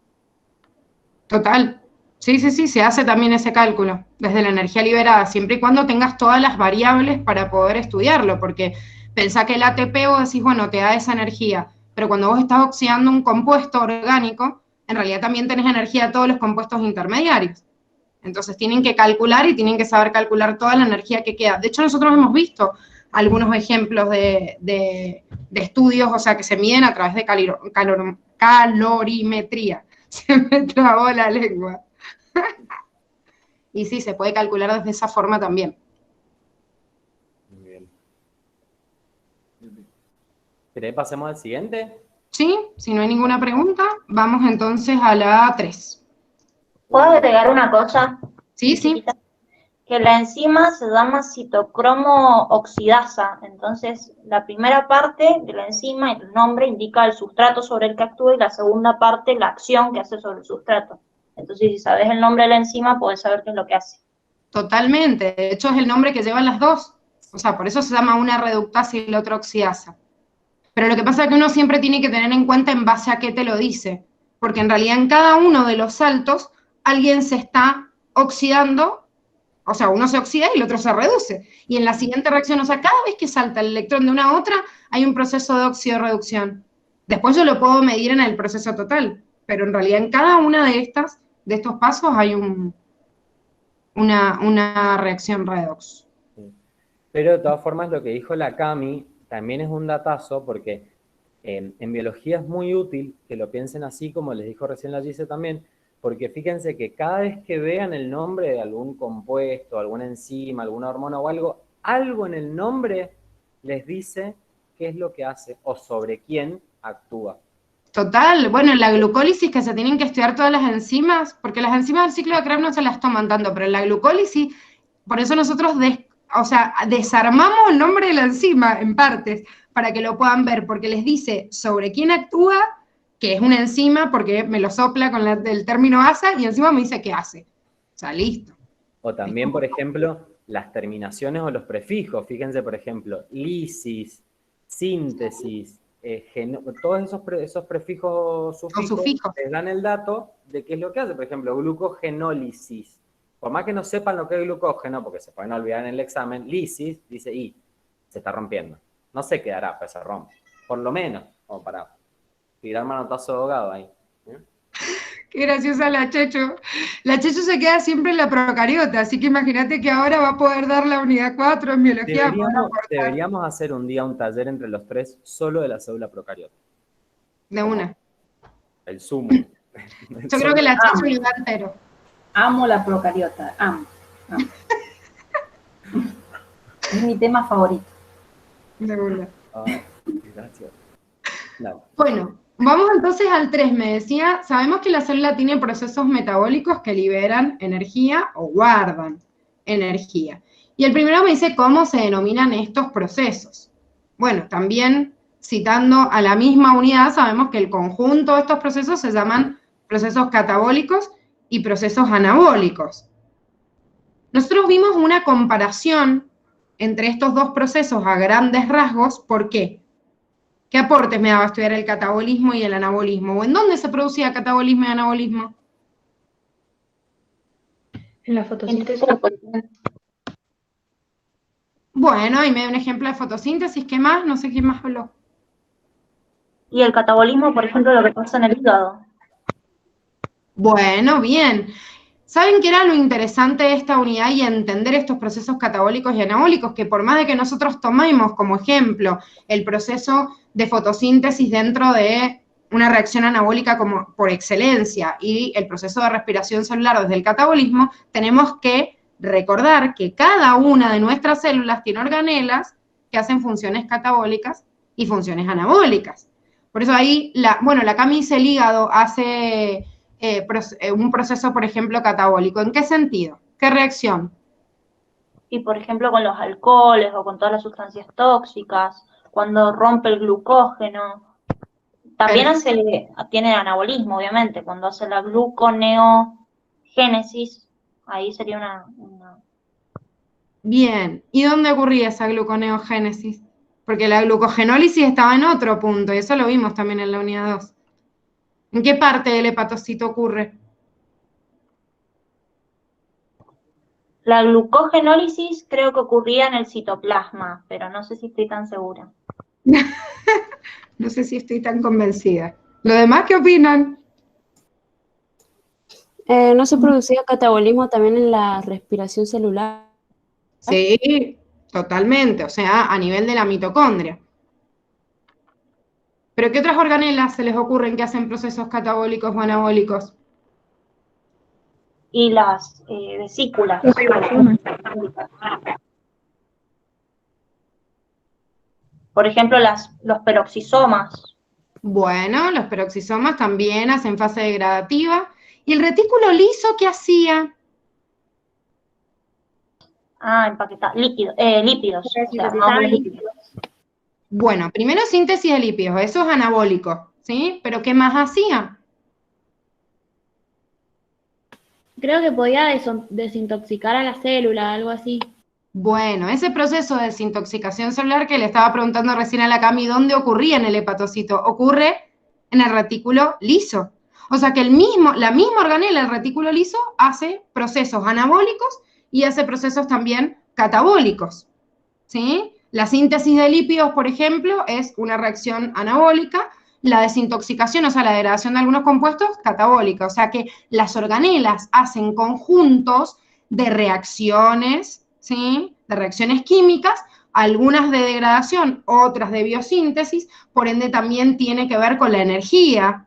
Total. Sí, se hace también ese cálculo, desde la energía liberada, siempre y cuando tengas todas las variables para poder estudiarlo, porque pensá que el ATP vos decís, bueno, te da esa energía, pero cuando vos estás oxidando un compuesto orgánico, en realidad también tenés energía de todos los compuestos intermediarios. Entonces tienen que calcular y tienen que saber calcular toda la energía que queda. De hecho, nosotros hemos visto algunos ejemplos de estudios, o sea, que se miden a través de calorimetría. Se me trabó la lengua. Y sí, se puede calcular desde esa forma también. Muy bien. ¿Querés pasemos al siguiente? Sí, si no hay ninguna pregunta, vamos entonces a la 3. ¿Puedo agregar una cosa? Sí. Que la enzima se llama citocromo oxidasa. Entonces, la primera parte de la enzima, el nombre, indica el sustrato sobre el que actúa, y la segunda parte, la acción que hace sobre el sustrato. Entonces, si sabes el nombre de la enzima, podés saber qué es lo que hace. Totalmente. De hecho, es el nombre que llevan las dos. O sea, por eso se llama una reductasa y la otra oxidasa. Pero lo que pasa es que uno siempre tiene que tener en cuenta en base a qué te lo dice. Porque en realidad en cada uno de los saltos, alguien se está oxidando. O sea, uno se oxida y el otro se reduce. Y en la siguiente reacción, o sea, cada vez que salta el electrón de una a otra, hay un proceso de oxidorreducción. Después yo lo puedo medir en el proceso total, pero en realidad en cada una de estos pasos hay una reacción redox. Pero de todas formas, lo que dijo la Cami también es un datazo, porque en biología es muy útil que lo piensen así, como les dijo recién la Gise también, porque fíjense que cada vez que vean el nombre de algún compuesto, alguna enzima, alguna hormona o algo en el nombre les dice qué es lo que hace o sobre quién actúa. Total, bueno, en la glucólisis que se tienen que estudiar todas las enzimas, porque las enzimas del ciclo de Krebs no se las toman tanto, pero en la glucólisis, por eso nosotros desarmamos el nombre de la enzima en partes, para que lo puedan ver, porque les dice sobre quién actúa, que es una enzima, porque me lo sopla con el término asa, y encima me dice qué hace. O sea, listo. O también, por ejemplo, las terminaciones o los prefijos. Fíjense, por ejemplo, lisis, síntesis, todos esos prefijos, sufijos, les dan el dato de qué es lo que hace. Por ejemplo, glucogenólisis. Por más que no sepan lo que es glucógeno, porque se pueden olvidar en el examen, lisis, dice, se está rompiendo. No se quedará, pues se rompe. Por lo menos, como para tirar manotazo de ahogado ahí. Qué graciosa la Checho. La Checho se queda siempre en la procariota, así que imagínate que ahora va a poder dar la unidad 4 en biología. Deberíamos hacer un día un taller entre los tres solo de la célula procariota. De una. El sumo. Yo creo que la Checho lo da entero. Amo la procariota, amo. Es mi tema favorito. De una. Gracias. No. Bueno, vamos entonces al 3. Me decía, sabemos que la célula tiene procesos metabólicos que liberan energía o guardan energía. Y el primero me dice cómo se denominan estos procesos. Bueno, también citando a la misma unidad, sabemos que el conjunto de estos procesos se llaman procesos catabólicos y procesos anabólicos. Nosotros vimos una comparación entre estos dos procesos a grandes rasgos. ¿Por qué? ¿Qué aportes me daba estudiar el catabolismo y el anabolismo? ¿O en dónde se producía catabolismo y anabolismo? En la fotosíntesis. Bueno, y me da un ejemplo de fotosíntesis. ¿Qué más? No sé quién más habló. Y el catabolismo, por ejemplo, lo que pasa en el hígado. Bueno, bien. ¿Saben qué era lo interesante de esta unidad y entender estos procesos catabólicos y anabólicos? Que por más de que nosotros tomemos como ejemplo el proceso de fotosíntesis dentro de una reacción anabólica como por excelencia y el proceso de respiración celular desde el catabolismo, tenemos que recordar que cada una de nuestras células tiene organelas que hacen funciones catabólicas y funciones anabólicas. Por eso ahí, la Cami dice el hígado hace un proceso, por ejemplo, catabólico. ¿En qué sentido? ¿Qué reacción? Y por ejemplo con los alcoholes o con todas las sustancias tóxicas, cuando rompe el glucógeno. También tiene anabolismo, obviamente, cuando hace la gluconeogénesis, ahí sería una... Bien, ¿y dónde ocurría esa gluconeogénesis? Porque la glucogenólisis estaba en otro punto, y eso lo vimos también en la unidad 2. ¿En qué parte del hepatocito ocurre? La glucogenólisis creo que ocurría en el citoplasma, pero no sé si estoy tan segura. No sé si estoy tan convencida. ¿Los demás qué opinan? ¿No se producía catabolismo también en la respiración celular? Sí, totalmente, o sea, a nivel de la mitocondria. ¿Pero qué otras organelas se les ocurren que hacen procesos catabólicos o anabólicos? Y las vesículas. Por ejemplo, los peroxisomas. Bueno, los peroxisomas también hacen fase degradativa. ¿Y el retículo liso qué hacía? Empaquetar, lípidos. O sea, lípidos. Bueno, primero síntesis de lípidos, eso es anabólico, ¿sí? ¿Pero qué más hacía? Creo que podía desintoxicar a la célula, algo así. Bueno, ese proceso de desintoxicación celular que le estaba preguntando recién a la Cami, ¿dónde ocurría en el hepatocito? Ocurre en el retículo liso. O sea que la misma organela, el retículo liso, hace procesos anabólicos y hace procesos también catabólicos, ¿sí? La síntesis de lípidos, por ejemplo, es una reacción anabólica, la desintoxicación, o sea, la degradación de algunos compuestos, catabólica. O sea que las organelas hacen conjuntos de reacciones, ¿sí? De reacciones químicas, algunas de degradación, otras de biosíntesis, por ende también tiene que ver con la energía,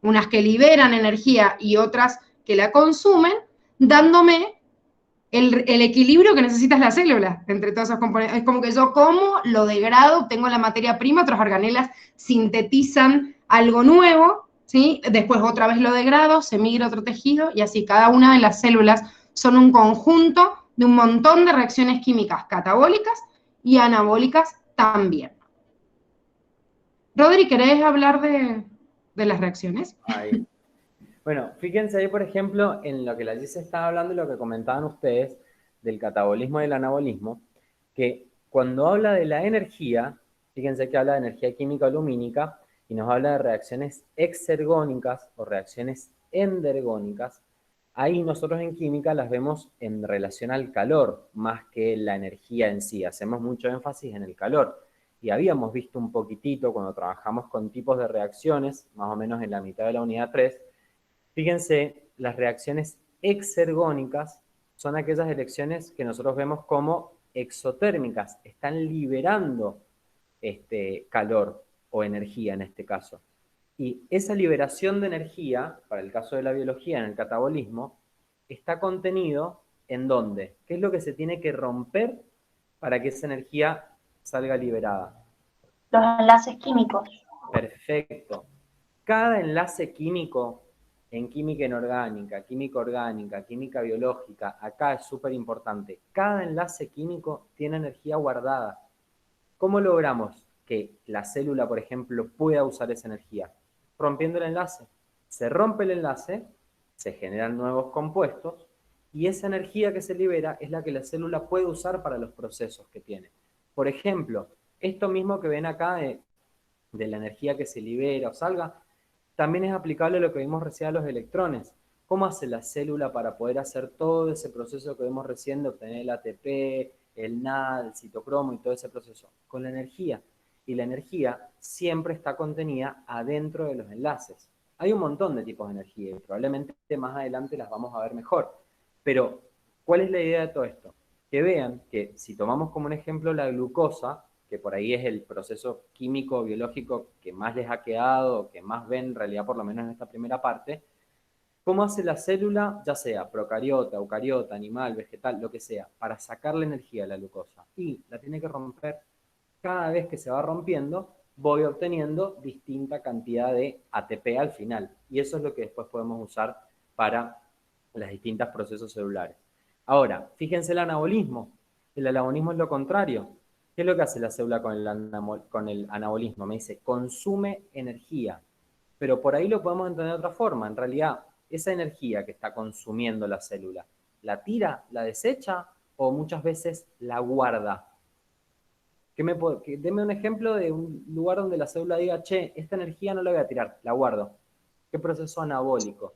unas que liberan energía y otras que la consumen, dándome el equilibrio que necesitas la célula entre todos esos componentes. Es como que yo como, lo degrado, obtengo la materia prima, otras organelas sintetizan algo nuevo, ¿sí? Después otra vez lo degrado, se migra a otro tejido, y así cada una de las células son un conjunto de un montón de reacciones químicas catabólicas y anabólicas también. Rodri, ¿querés hablar de las reacciones? Bueno, fíjense ahí, por ejemplo, en lo que la Gise estaba hablando y lo que comentaban ustedes del catabolismo y del anabolismo, que cuando habla de la energía, fíjense que habla de energía química lumínica y nos habla de reacciones exergónicas o reacciones endergónicas. Ahí nosotros en química las vemos en relación al calor, más que la energía en sí. Hacemos mucho énfasis en el calor. Y habíamos visto un poquitito cuando trabajamos con tipos de reacciones, más o menos en la mitad de la unidad 3. Fíjense, las reacciones exergónicas son aquellas reacciones que nosotros vemos como exotérmicas, están liberando calor o energía en este caso. Y esa liberación de energía, para el caso de la biología, en el catabolismo, está contenido ¿en dónde? ¿Qué es lo que se tiene que romper para que esa energía salga liberada? Los enlaces químicos. Perfecto. Cada enlace químico en química inorgánica, química orgánica, química biológica, acá es súper importante. Cada enlace químico tiene energía guardada. ¿Cómo logramos que la célula, por ejemplo, pueda usar esa energía? Rompiendo el enlace. Se rompe el enlace, se generan nuevos compuestos y esa energía que se libera es la que la célula puede usar para los procesos que tiene. Por ejemplo, esto mismo que ven acá de la energía que se libera o salga, también es aplicable a lo que vimos recién a los electrones. ¿Cómo hace la célula para poder hacer todo ese proceso que vimos recién de obtener el ATP, el NAD, el citocromo y todo ese proceso? Con la energía. Y la energía siempre está contenida adentro de los enlaces. Hay un montón de tipos de energía y probablemente más adelante las vamos a ver mejor. Pero, ¿cuál es la idea de todo esto? Que vean que si tomamos como un ejemplo la glucosa, que por ahí es el proceso químico biológico que más les ha quedado, que más ven en realidad por lo menos en esta primera parte, ¿cómo hace la célula, ya sea procariota, eucariota, animal, vegetal, lo que sea, para sacarle energía a la glucosa? Y la tiene que romper. Cada vez que se va rompiendo, voy obteniendo distinta cantidad de ATP al final. Y eso es lo que después podemos usar para los distintos procesos celulares. Ahora, fíjense el anabolismo. El anabolismo es lo contrario. ¿Qué es lo que hace la célula con el anabolismo? Me dice, consume energía. Pero por ahí lo podemos entender de otra forma. En realidad, esa energía que está consumiendo la célula, ¿la tira, la desecha o muchas veces la guarda? Deme un ejemplo de un lugar donde la célula diga, che, esta energía no la voy a tirar, la guardo. ¿Qué proceso anabólico?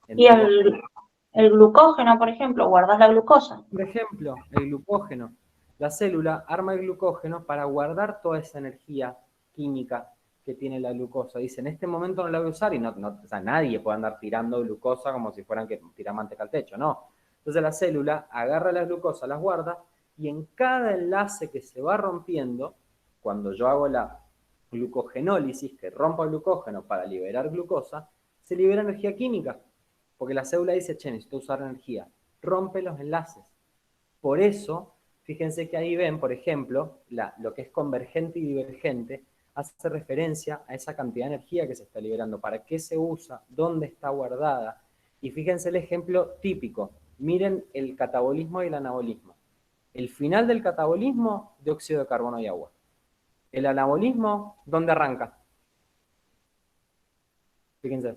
Y el glucógeno, por ejemplo, guardas la glucosa. Por ejemplo, el glucógeno. La célula arma el glucógeno para guardar toda esa energía química que tiene la glucosa. Dice, en este momento no la voy a usar y o sea, nadie puede andar tirando glucosa como si fueran que tirar manteca al techo, no. Entonces la célula agarra la glucosa, las guarda y en cada enlace que se va rompiendo, cuando yo hago la glucogenólisis, que rompo el glucógeno para liberar glucosa, se libera energía química. Porque la célula dice, che, necesito usar energía. Rompe los enlaces. Por eso, fíjense que ahí ven, por ejemplo, lo que es convergente y divergente, hace referencia a esa cantidad de energía que se está liberando, para qué se usa, dónde está guardada. Y fíjense el ejemplo típico. Miren el catabolismo y el anabolismo. El final del catabolismo, dióxido de carbono y agua. El anabolismo, ¿dónde arranca? Fíjense.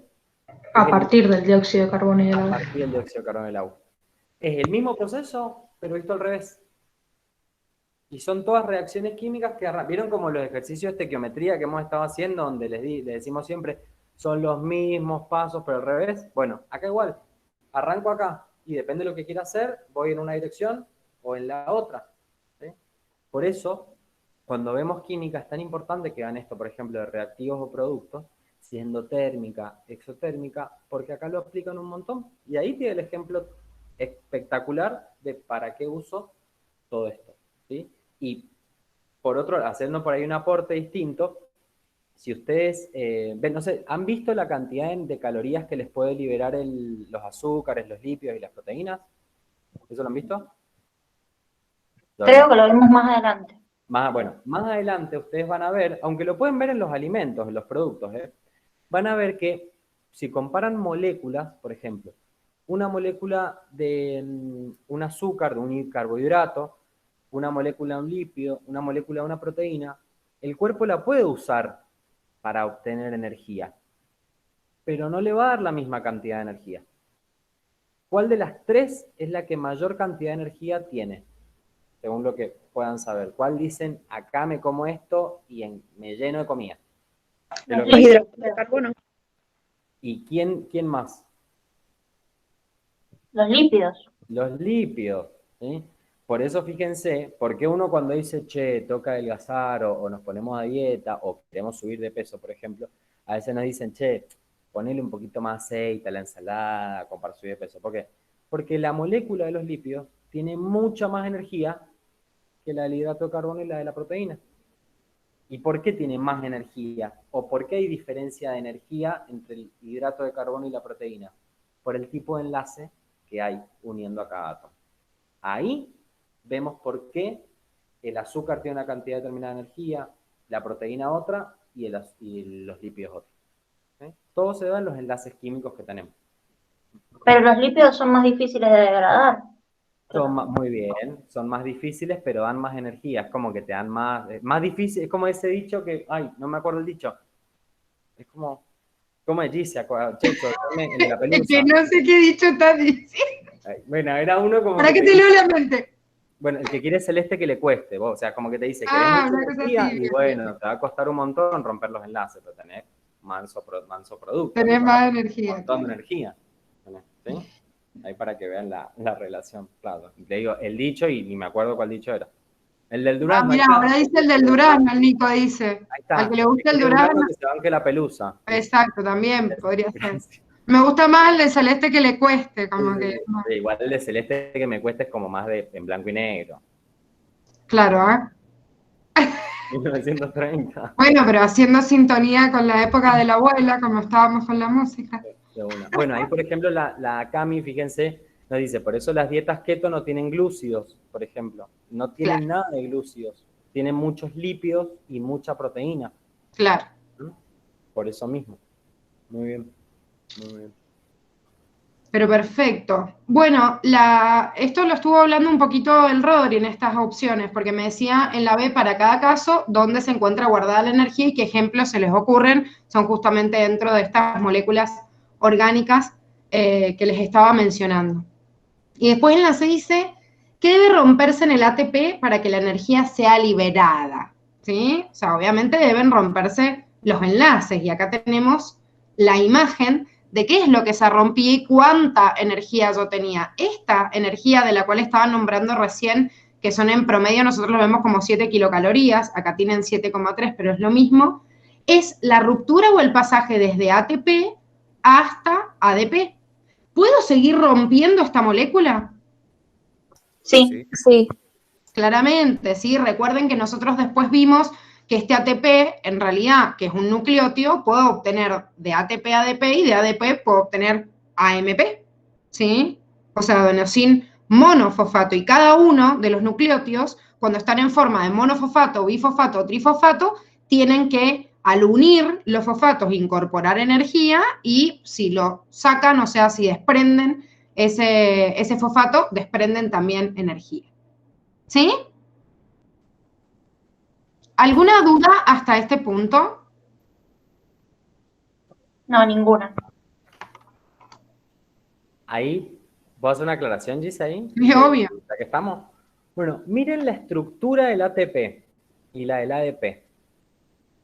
A partir del dióxido de carbono y del agua. A partir del dióxido de carbono y del agua. Es el mismo proceso, pero visto al revés. Y son todas reacciones químicas que arrancan. ¿Vieron como los ejercicios de estequiometría que hemos estado haciendo, donde les decimos siempre, son los mismos pasos, pero al revés? Bueno, acá igual. Arranco acá y depende de lo que quiera hacer, voy en una dirección o en la otra. ¿Sí? Por eso, cuando vemos química, es tan importante que vean esto, por ejemplo, de reactivos o productos, si es endotérmica, exotérmica, porque acá lo explican un montón. Y ahí tiene el ejemplo espectacular de para qué uso todo esto. ¿Sí? Y por otro, haciendo por ahí un aporte distinto, si ustedes ven, no sé, ¿han visto la cantidad de calorías que les puede liberar los azúcares, los lípidos y las proteínas? ¿Eso lo han visto? Creo que lo vemos más adelante. Bueno, más adelante ustedes van a ver, aunque lo pueden ver en los alimentos, en los productos, van a ver que si comparan moléculas, por ejemplo, una molécula de un azúcar, de un carbohidrato, una molécula de un lípido, una molécula de una proteína, el cuerpo la puede usar para obtener energía. pero no le va a dar la misma cantidad de energía. ¿Cuál de las tres es la que mayor cantidad de energía tiene? Según lo que puedan saber. ¿Cuál dicen, acá me como esto y me lleno de comida? De Los hidratos de carbono. ¿Y quién más? Los lípidos. Los lípidos, ¿sí? Por eso fíjense, porque uno cuando dice, che, toca adelgazar o nos ponemos a dieta o queremos subir de peso, por ejemplo, a veces nos dicen, che, ponele un poquito más aceite a la ensalada para subir de peso. ¿Por qué? Porque la molécula de los lípidos tiene mucha más energía que la del hidrato de carbono y la de la proteína. ¿Y por qué tiene más energía? ¿O por qué hay diferencia de energía entre el hidrato de carbono y la proteína? Por el tipo de enlace que hay uniendo a cada átomo. Ahí vemos por qué el azúcar tiene una cantidad determinada de energía, la proteína otra y los lípidos otra. ¿Sí? Todo se da en los enlaces químicos que tenemos. Pero los lípidos son más difíciles de degradar. Muy bien, son más difíciles, pero dan más energía. Es como que te dan más difícil. Es como ese dicho que, ay, no me acuerdo el dicho. Es como es Gise, Checho, en la pelusa. Es que no sé qué dicho está diciendo. Bueno, era uno como. ¿Para qué te leo la mente? Bueno, el que quiere celeste que le cueste, vos, o sea, como que te dice, Ah, querés mucha una cosa energía así, y bueno, te va a costar un montón romper los enlaces, pero tenés manso producto. Tenés ¿no? más Un energía. montón de energía. ¿Sí? Ahí para que vean la relación, claro. Le digo el dicho y ni me acuerdo cuál dicho era. El del durazno. Mira, ahora dice el del durazno, el Nico dice. Ahí está. Al que le gusta el Que durazno. que se banque la pelusa. Exacto, también podría ser. Me gusta más el de celeste que le cueste, como que. Sí, igual el de celeste que me cueste es como más en blanco y negro. Claro, ¿eh? 1930. Bueno, pero haciendo sintonía con la época de la abuela, como estábamos con la música. De una. Bueno, ahí por ejemplo la Cami, fíjense, nos dice, por eso las dietas keto no tienen glúcidos, por ejemplo. No tienen nada de glúcidos. Tienen muchos lípidos y mucha proteína. Claro. Por eso mismo. Muy bien. Muy bien. Pero perfecto. Bueno, esto lo estuvo hablando un poquito el Rodri en estas opciones, porque me decía en la B para cada caso dónde se encuentra guardada la energía y qué ejemplos se les ocurren, son justamente dentro de estas moléculas orgánicas que les estaba mencionando. Y después en la C dice, ¿qué debe romperse en el ATP para que la energía sea liberada? ¿Sí? O sea, obviamente deben romperse los enlaces, y acá tenemos la imagen de qué es lo que se rompía y cuánta energía yo tenía. Esta energía de la cual estaba nombrando recién, que son en promedio, nosotros lo vemos como 7 kilocalorías, acá tienen 7,3, pero es lo mismo, es la ruptura o el pasaje desde ATP hasta ADP. ¿Puedo seguir rompiendo esta molécula? Sí. Sí. Claramente, ¿sí? Recuerden que nosotros después vimos que este ATP, en realidad, que es un nucleótido, puedo obtener de ATP a ADP y de ADP puedo obtener AMP, ¿sí? O sea, adenosin monofosfato. Y cada uno de los nucleótidos, cuando están en forma de monofosfato, bifosfato o trifosfato, tienen que, al unir los fosfatos, incorporar energía, y si lo sacan, o sea, si desprenden ese fosfato, desprenden también energía. ¿Sí? ¿Alguna duda hasta este punto? No, ninguna. Ahí, ¿puedo hacer una aclaración, Gis, ahí? Es obvio. ¿Ya que estamos? Bueno, miren la estructura del ATP y la del ADP.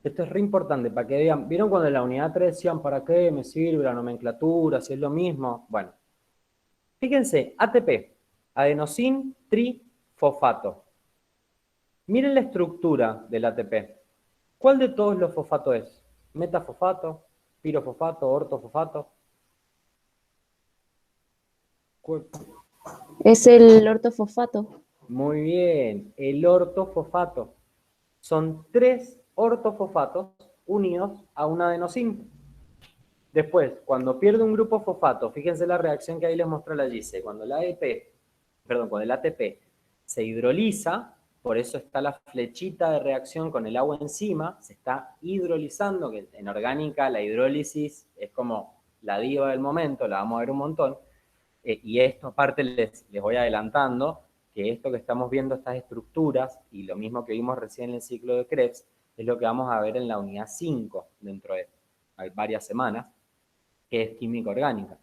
Esto es re importante para que vean. ¿Vieron cuando en la unidad 3 decían para qué me sirve la nomenclatura, si es lo mismo? Bueno, fíjense, ATP, adenosin trifosfato. Miren la estructura del ATP. ¿Cuál de todos los fosfatos es? ¿Metafosfato, pirofosfato, ortofosfato? Es el ortofosfato. Muy bien, el ortofosfato. Son 3 ortofosfatos unidos a un adenosin. Después, cuando pierde un grupo fosfato, fíjense la reacción que ahí les mostró la Gise. Cuando el ATP se hidroliza, por eso está la flechita de reacción con el agua encima, se está hidrolizando, que en orgánica la hidrólisis es como la diva del momento, la vamos a ver un montón. Y esto aparte les voy adelantando, que esto que estamos viendo, estas estructuras, y lo mismo que vimos recién en el ciclo de Krebs, es lo que vamos a ver en la unidad 5, dentro de varias semanas. que es química orgánica.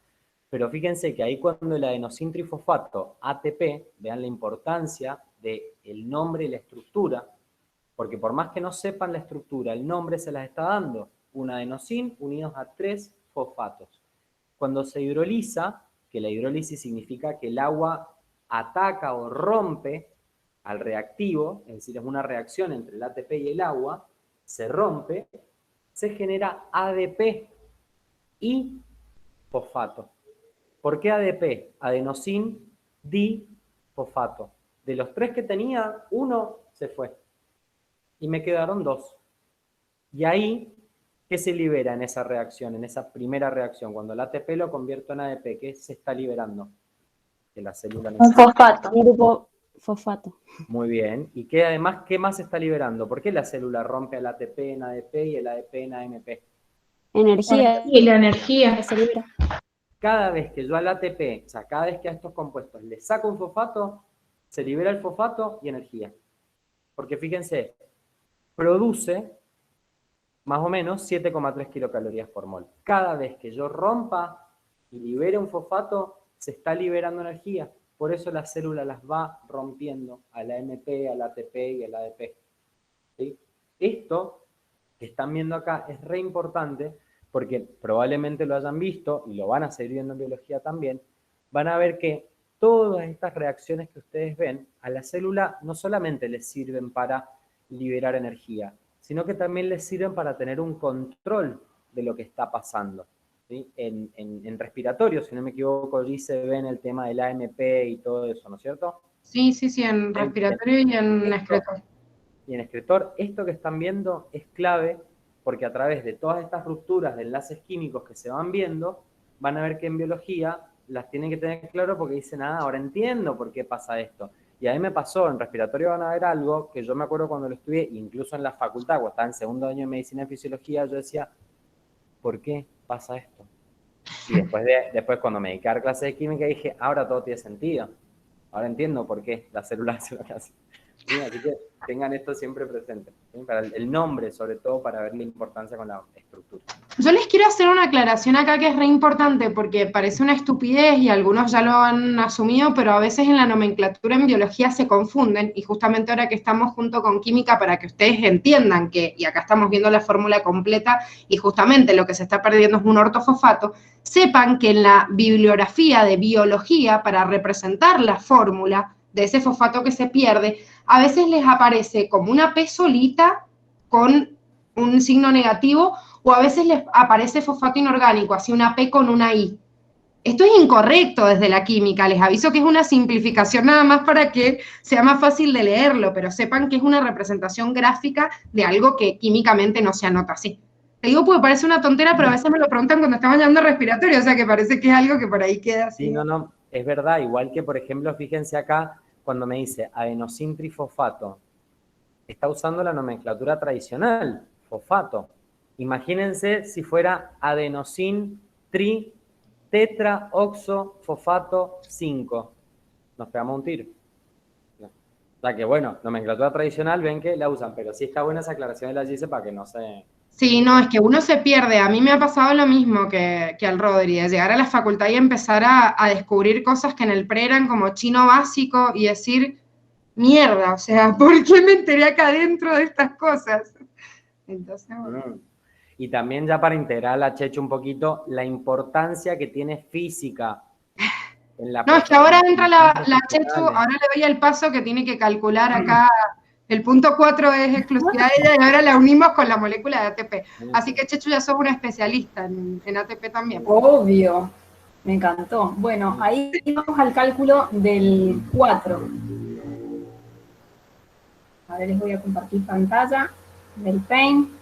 Pero fíjense que ahí cuando el adenosintrifosfato ATP, vean la importancia del nombre y la estructura, porque por más que no sepan la estructura, el nombre se las está dando. Un adenosin unidos a 3 fosfatos. Cuando se hidroliza, que la hidrólisis significa que el agua ataca o rompe al reactivo, es decir, es una reacción entre el ATP y el agua, se rompe, se genera ADP y fosfato. ¿Por qué ADP? Adenosin difosfato. De los 3 que tenía, 1 se fue. Y me quedaron 2. Y ahí, ¿qué se libera en esa reacción, en esa primera reacción? Cuando el ATP lo convierto en ADP, ¿qué se está liberando? Que la célula necesita. Un fosfato. Un grupo fosfato. Muy bien. ¿Y qué además, qué más se está liberando? ¿Por qué la célula rompe el ATP en ADP y el ADP en AMP? Energía. Y la energía. Que se libera. Cada vez que yo al ATP, o sea, cada vez que a estos compuestos le saco un fosfato, se libera el fosfato y energía. Porque fíjense, produce más o menos 7,3 kilocalorías por mol. Cada vez que yo rompa y libere un fosfato, se está liberando energía. Por eso la célula las va rompiendo al AMP, al ATP y al ADP. ¿Sí? Esto que están viendo acá es re importante porque probablemente lo hayan visto y lo van a seguir viendo en biología también. Van a ver que todas estas reacciones que ustedes ven a la célula no solamente les sirven para liberar energía, sino que también les sirven para tener un control de lo que está pasando. ¿Sí? En respiratorio, si no me equivoco, allí se ve en el tema del AMP y todo eso, ¿no es cierto? Sí, en respiratorio y en excretor. Y en excretor, esto que están viendo es clave porque a través de todas estas rupturas de enlaces químicos que se van viendo, van a ver que en biología las tienen que tener claro porque dicen, ahora entiendo por qué pasa esto. Y a mí me pasó, en respiratorio van a ver algo que yo me acuerdo cuando lo estudié, incluso en la facultad, cuando estaba en segundo año de medicina y fisiología, yo decía, ¿por qué pasa esto? Y después cuando me dediqué a dar clases de química dije, ahora todo tiene sentido. Ahora entiendo por qué las células hacen lo que hacen. ¿Sí? Así que tengan esto siempre presente. ¿Sí? Para el nombre, sobre todo, para ver la importancia con la estructura. Yo les quiero hacer una aclaración acá que es re importante porque parece una estupidez y algunos ya lo han asumido, pero a veces en la nomenclatura en biología se confunden y justamente ahora que estamos junto con química para que ustedes entiendan que, y acá estamos viendo la fórmula completa y justamente lo que se está perdiendo es un ortofosfato, sepan que en la bibliografía de biología para representar la fórmula de ese fosfato que se pierde, a veces les aparece como una P solita con un signo negativo o a veces les aparece fosfato inorgánico, así una P con una I. Esto es incorrecto desde la química, les aviso que es una simplificación nada más para que sea más fácil de leerlo, pero sepan que es una representación gráfica de algo que químicamente no se anota así. Te digo porque parece una tontera, pero a veces me lo preguntan cuando estamos llamando respiratorio, o sea que parece que es algo que por ahí queda así. Sí, no, es verdad, igual que por ejemplo, fíjense acá, cuando me dice adenosintrifosfato, está usando la nomenclatura tradicional, fosfato. Imagínense si fuera adenosin tri tetraoxofosfato 5. Nos pegamos un tiro. O sea que bueno, nomenclatura tradicional ven que la usan, pero sí está buena esa aclaración de la GISE para que no se... Sí, no, es que uno se pierde. A mí me ha pasado lo mismo que al Rodri, de llegar a la facultad y empezar a descubrir cosas que en el pre eran como chino básico y decir, mierda, o sea, ¿por qué me enteré acá adentro de estas cosas? Entonces, bueno. Y también ya para integrar a la Chechu un poquito, la importancia que tiene física en la... No, es que ahora entra la Chechu, ahora le doy el paso que tiene que calcular acá. El punto 4 es exclusividad de ella y ahora la unimos con la molécula de ATP. Así que, Chechu, ya sos una especialista en ATP también. Obvio, me encantó. Bueno, ahí vamos al cálculo del 4. A ver, les voy a compartir pantalla del Paint.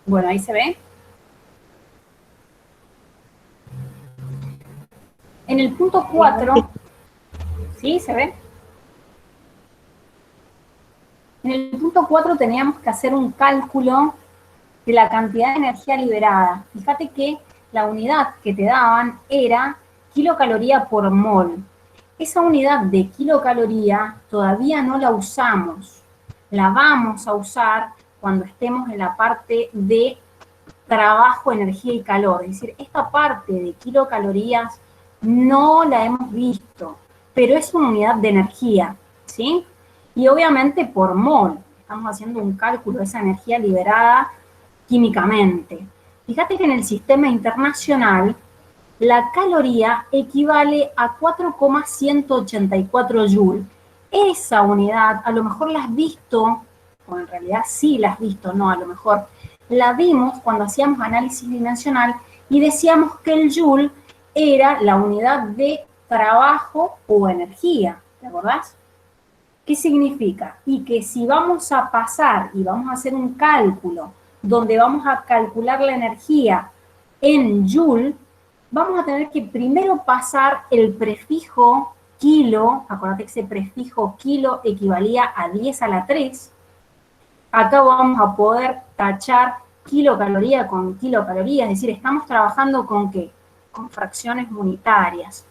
Bueno, ahí se ve. En el punto 4, ¿sí? ¿Se ve? En el punto 4 teníamos que hacer un cálculo de la cantidad de energía liberada. Fíjate que la unidad que te daban era kilocaloría por mol. esa unidad de kilocaloría todavía no la usamos. La vamos a usar cuando estemos en la parte de trabajo, energía y calor. Es decir, esta parte de kilocalorías no la hemos visto, pero es una unidad de energía, ¿sí? Y obviamente por mol. Estamos haciendo un cálculo de esa energía liberada químicamente. Fíjate que en el sistema internacional la caloría equivale a 4,184 Joule. Esa unidad, a lo mejor la has visto, o en realidad sí la has visto, no, a lo mejor la vimos cuando hacíamos análisis dimensional y decíamos que el Joule era la unidad de trabajo o energía, ¿te acordás? ¿Qué significa? Y que si vamos a pasar y vamos a hacer un cálculo donde vamos a calcular la energía en Joule, vamos a tener que primero pasar el prefijo kilo, acuérdate que ese prefijo kilo equivalía a 10 a la 3, acá vamos a poder tachar kilocaloría con kilocaloría, es decir, estamos trabajando con ¿qué? Con fracciones unitarias.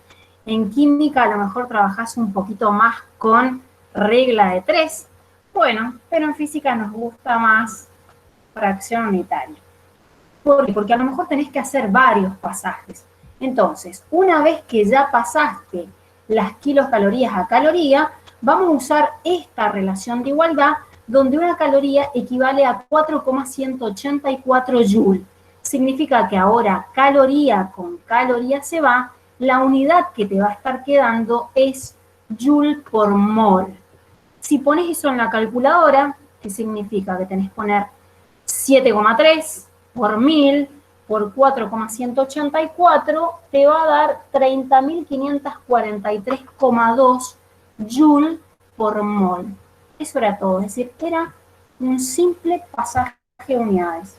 En química a lo mejor trabajás un poquito más con regla de 3, bueno, pero en física nos gusta más fracción unitaria. ¿Por qué? Porque a lo mejor tenés que hacer varios pasajes. Entonces, una vez que ya pasaste las kilocalorías a caloría, vamos a usar esta relación de igualdad donde una caloría equivale a 4,184 Joule. Significa que ahora caloría con caloría se va, la unidad que te va a estar quedando es Joule por mol. Si pones eso en la calculadora, ¿qué significa? Que tenés que poner 7,3 por 1000 por 4,184, te va a dar 30.543,2 Joule por mol. Eso era todo, es decir, era un simple pasaje de unidades.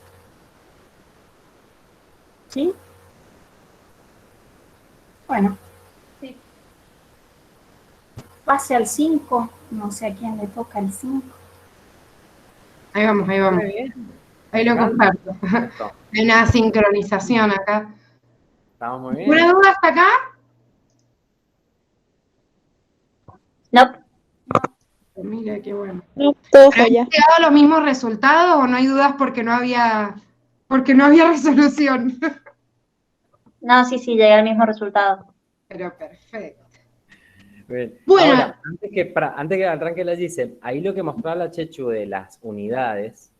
¿Sí? Bueno. Sí. Pase al 5, no sé a quién le toca el 5. Ahí vamos, ahí vamos. Muy bien. Ahí lo comparto. Hay una sincronización acá. Estamos muy bien. ¿Una duda hasta acá? No. Mira, qué bueno. No, todo ¿Pero falla. han llegado los mismos resultados o no hay dudas porque no había resolución? No, sí, llegué al mismo resultado. Pero perfecto. Bien. Bueno. Ahora, antes que arranque la Gise, ahí lo que mostraba la Chechu de las unidades,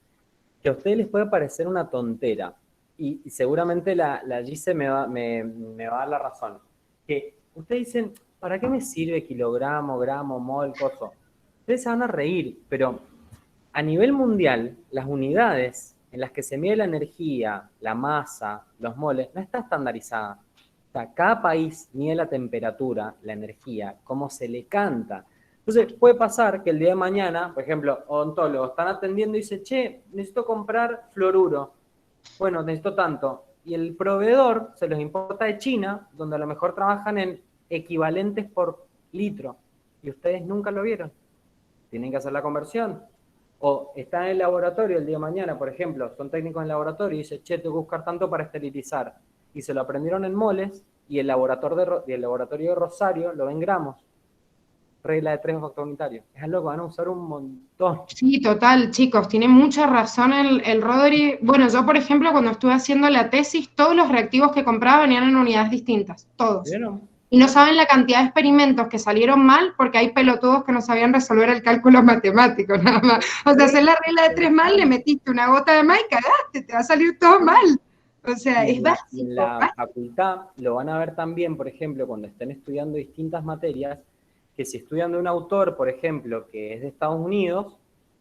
que a ustedes les puede parecer una tontera, y seguramente la Gise me va a dar la razón, que ustedes dicen, ¿para qué me sirve kilogramo, gramo, mol, coso? Ustedes se van a reír, pero a nivel mundial, las unidades en las que se mide la energía, la masa, los moles, no está estandarizada. O sea, cada país mide la temperatura, la energía, cómo se le canta. Entonces, puede pasar que el día de mañana, por ejemplo, odontólogos están atendiendo y dicen, che, necesito comprar fluoruro. Bueno, necesito tanto. Y el proveedor se los importa de China, donde a lo mejor trabajan en equivalentes por litro. Y ustedes nunca lo vieron. Tienen que hacer la conversión. O están en el laboratorio el día de mañana, por ejemplo, son técnicos en el laboratorio y dicen, che, tengo que buscar tanto para esterilizar. Y se lo aprendieron en moles y el laboratorio de Rosario lo ven gramos. Regla de 3 factor unitario. Es algo que van a usar un montón. Sí, total, chicos, tiene mucha razón el Rodri. Bueno, yo, por ejemplo, cuando estuve haciendo la tesis, todos los reactivos que compraba venían en unidades distintas, todos. ¿Vieron? Y no saben la cantidad de experimentos que salieron mal porque hay pelotudos que no sabían resolver el cálculo matemático, nada más. O sea, hacer la regla de 3 mal, le metiste una gota de más y cagaste, te va a salir todo mal. O sea, es básico. En la facultad lo van a ver también, por ejemplo, cuando estén estudiando distintas materias, que si estudian de un autor, por ejemplo, que es de Estados Unidos,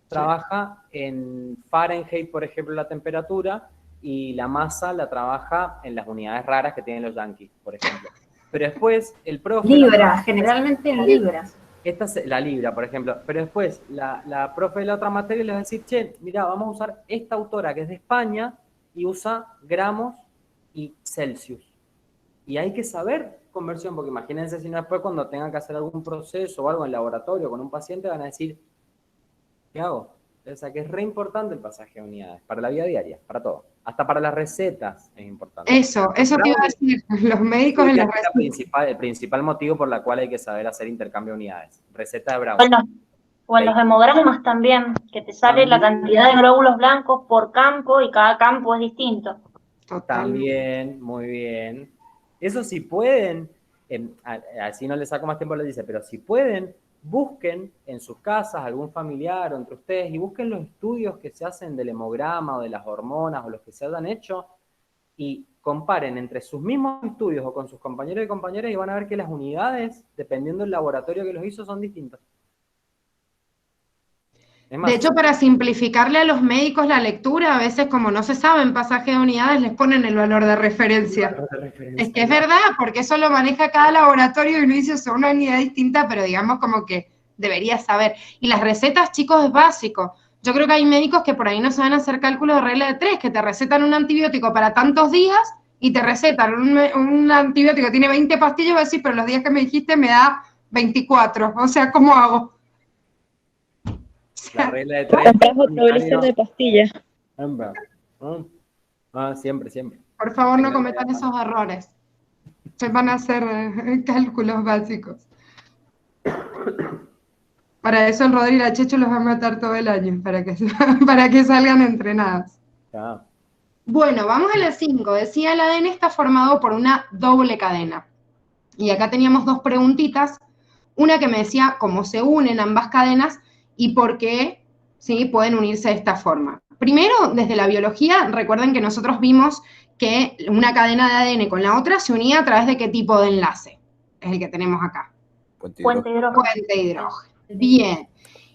trabaja en Fahrenheit, por ejemplo, la temperatura, y la masa la trabaja en las unidades raras que tienen los yankees, por ejemplo. Pero después el profe... Libras, generalmente en libras. Esta es la libra, por ejemplo. Pero después la profe de la otra materia le va a decir, che, mira, vamos a usar esta autora que es de España y usa gramos y Celsius. Y hay que saber conversión, porque imagínense si no después cuando tengan que hacer algún proceso o algo en laboratorio con un paciente van a decir, ¿qué hago? O sea que es re importante el pasaje de unidades, para la vida diaria, para todo. Hasta para las recetas es importante. Eso te iba a decir, los médicos en las recetas. El principal motivo por la cual hay que saber hacer intercambio de unidades. Receta de Brown. Bueno, o en los hemogramas también, que te sale la cantidad de glóbulos blancos por campo y cada campo es distinto. También, muy bien. Eso si pueden, así no les saco más tiempo, les dice, pero si pueden, busquen en sus casas algún familiar o entre ustedes y busquen los estudios que se hacen del hemograma o de las hormonas o los que se hayan hecho y comparen entre sus mismos estudios o con sus compañeros y compañeras y van a ver que las unidades, dependiendo del laboratorio que los hizo, son distintas. De hecho, para simplificarle a los médicos la lectura, a veces como no se saben pasaje de unidades, les ponen el valor de referencia. Es que es verdad, porque eso lo maneja cada laboratorio y lo hizo una unidad distinta, pero digamos como que deberías saber. Y las recetas, chicos, es básico. Yo creo que hay médicos que por ahí no saben hacer cálculos de regla de 3, que te recetan un antibiótico para tantos días y te recetan un antibiótico que tiene 20 pastillas y vas a decir, pero los días que me dijiste me da 24. O sea, ¿cómo hago? La regla de 3. De pastillas. Siempre, siempre. Por favor, no cometan esos errores. Se van a hacer cálculos básicos. Para eso el Rodri y la Chechu los va a matar todo el año, para que salgan entrenados. Bueno, vamos a la 5. Decía, el ADN está formado por una doble cadena. Y acá teníamos dos preguntitas. Una que me decía cómo se unen ambas cadenas y por qué, ¿sí?, pueden unirse de esta forma. Primero, desde la biología, recuerden que nosotros vimos que una cadena de ADN con la otra se unía a través de qué tipo de enlace. Es el que tenemos acá. Puente hidrógeno. Puente hidrógeno. Bien.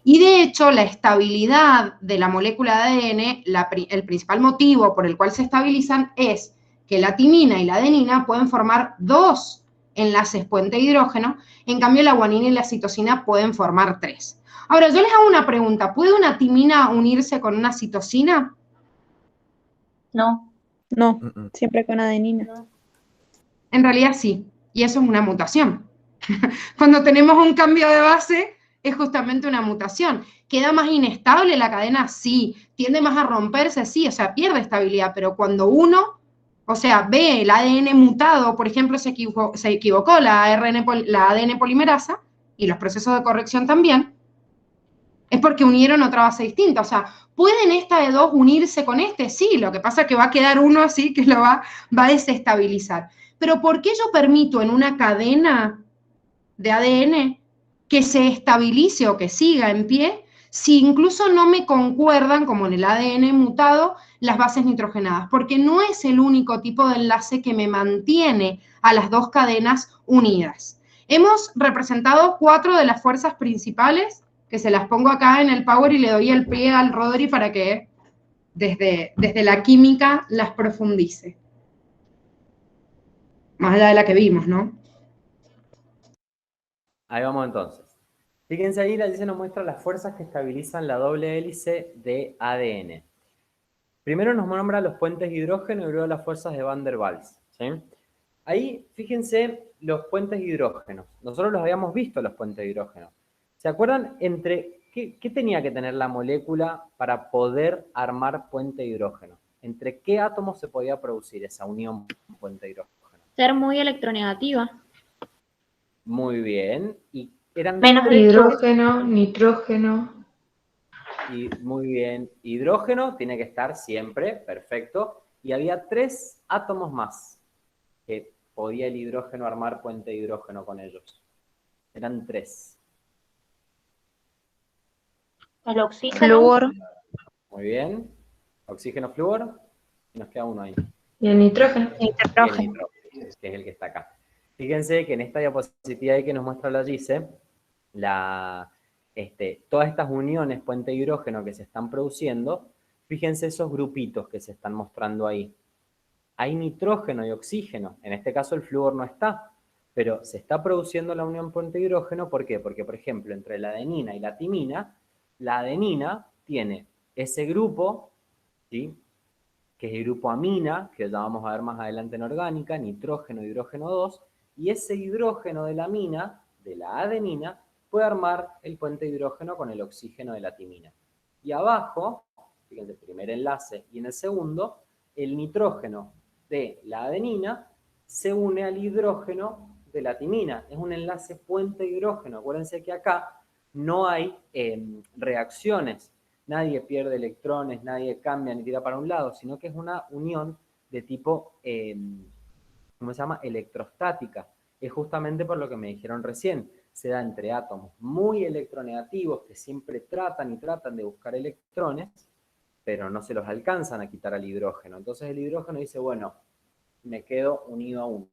Y de hecho, la estabilidad de la molécula de ADN, el principal motivo por el cual se estabilizan es que la timina y la adenina pueden formar dos enlaces puente hidrógeno, en cambio la guanina y la citosina pueden formar 3. Ahora, yo les hago una pregunta. ¿Puede una timina unirse con una citosina? No. No, siempre con adenina. En realidad sí, y eso es una mutación. Cuando tenemos un cambio de base, es justamente una mutación. ¿Queda más inestable la cadena? Sí. ¿Tiende más a romperse? Sí, o sea, pierde estabilidad, pero cuando uno, o sea, ve el ADN mutado, por ejemplo, se equivocó la ADN polimerasa, y los procesos de corrección también, es porque unieron otra base distinta. O sea, ¿pueden esta de dos unirse con este? Sí, lo que pasa es que va a quedar uno así que lo va a desestabilizar. Pero ¿por qué yo permito en una cadena de ADN que se estabilice o que siga en pie si incluso no me concuerdan, como en el ADN mutado, las bases nitrogenadas? Porque no es el único tipo de enlace que me mantiene a las dos cadenas unidas. Hemos representado 4 de las fuerzas principales, que se las pongo acá en el Power y le doy el pie al Rodri para que desde la química las profundice. Más allá de la que vimos, ¿no? Ahí vamos entonces. Fíjense ahí, la hélice nos muestra las fuerzas que estabilizan la doble hélice de ADN. Primero nos nombra los puentes de hidrógeno y luego las fuerzas de Van der Waals, ¿sí? Ahí, fíjense los puentes de hidrógeno. Nosotros los habíamos visto, los puentes de hidrógeno. ¿Se acuerdan entre qué tenía que tener la molécula para poder armar puente de hidrógeno? ¿Entre qué átomos se podía producir esa unión puente de hidrógeno? Ser muy electronegativa. Muy bien. Y eran menos hidrógeno, nitrógeno. Y muy bien. Hidrógeno tiene que estar siempre, perfecto. Y había 3 átomos más que podía el hidrógeno armar puente de hidrógeno con ellos. Eran 3. El oxígeno. Flúor. Muy bien. Oxígeno, flúor. Y nos queda uno ahí. Y el nitrógeno. Que es el que está acá. Fíjense que en esta diapositiva ahí que nos muestra la Gise, todas estas uniones puente hidrógeno que se están produciendo, fíjense esos grupitos que se están mostrando ahí. Hay nitrógeno y oxígeno. En este caso el flúor no está, pero se está produciendo la unión puente hidrógeno. ¿Por qué? Porque, por ejemplo, entre la adenina y la timina, la adenina tiene ese grupo, ¿sí?, que es el grupo amina, que ya vamos a ver más adelante en orgánica, nitrógeno, hidrógeno 2, y ese hidrógeno de la amina, de la adenina, puede armar el puente de hidrógeno con el oxígeno de la timina. Y abajo, fíjense, el primer enlace y en el segundo, el nitrógeno de la adenina se une al hidrógeno de la timina. Es un enlace puente hidrógeno. Acuérdense que acá no hay reacciones. Nadie pierde electrones, nadie cambia ni tira para un lado, sino que es una unión de tipo, ¿cómo se llama? Electrostática. Es justamente por lo que me dijeron recién. Se da entre átomos muy electronegativos que siempre tratan de buscar electrones, pero no se los alcanzan a quitar al hidrógeno. Entonces el hidrógeno dice, bueno, me quedo unido a uno,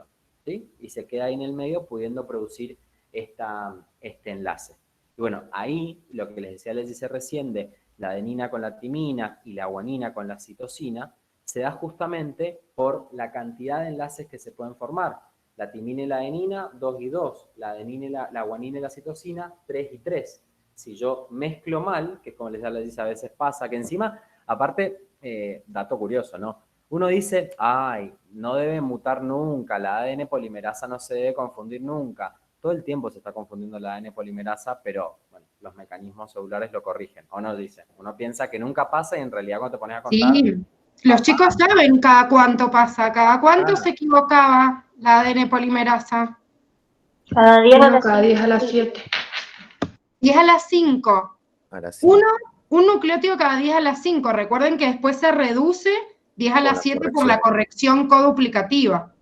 ¿sí? Y se queda ahí en el medio pudiendo producir este enlace. Y bueno, ahí lo que les decía recién de la adenina con la timina y la guanina con la citosina, se da justamente por la cantidad de enlaces que se pueden formar. La timina y la adenina, 2 y 2. La adenina y la guanina y la citosina, 3 y 3. Si yo mezclo mal, que como les dice a veces pasa, que encima, aparte, dato curioso, ¿no? Uno dice, ay, no debe mutar nunca, la ADN polimerasa no se debe confundir nunca. Todo el tiempo se está confundiendo la ADN polimerasa, pero bueno, los mecanismos celulares lo corrigen, o no dicen. Uno piensa que nunca pasa y en realidad cuando te pones a contar... Sí, los chicos saben cada cuánto pasa, cada cuánto se equivocaba la ADN polimerasa. Cada 10 a las Cada 10 a las 7. 10 a las 5. A las 5. Un nucleótido cada 10 a las 5. Recuerden que después se reduce 10 a las 7 por la corrección coduplicativa.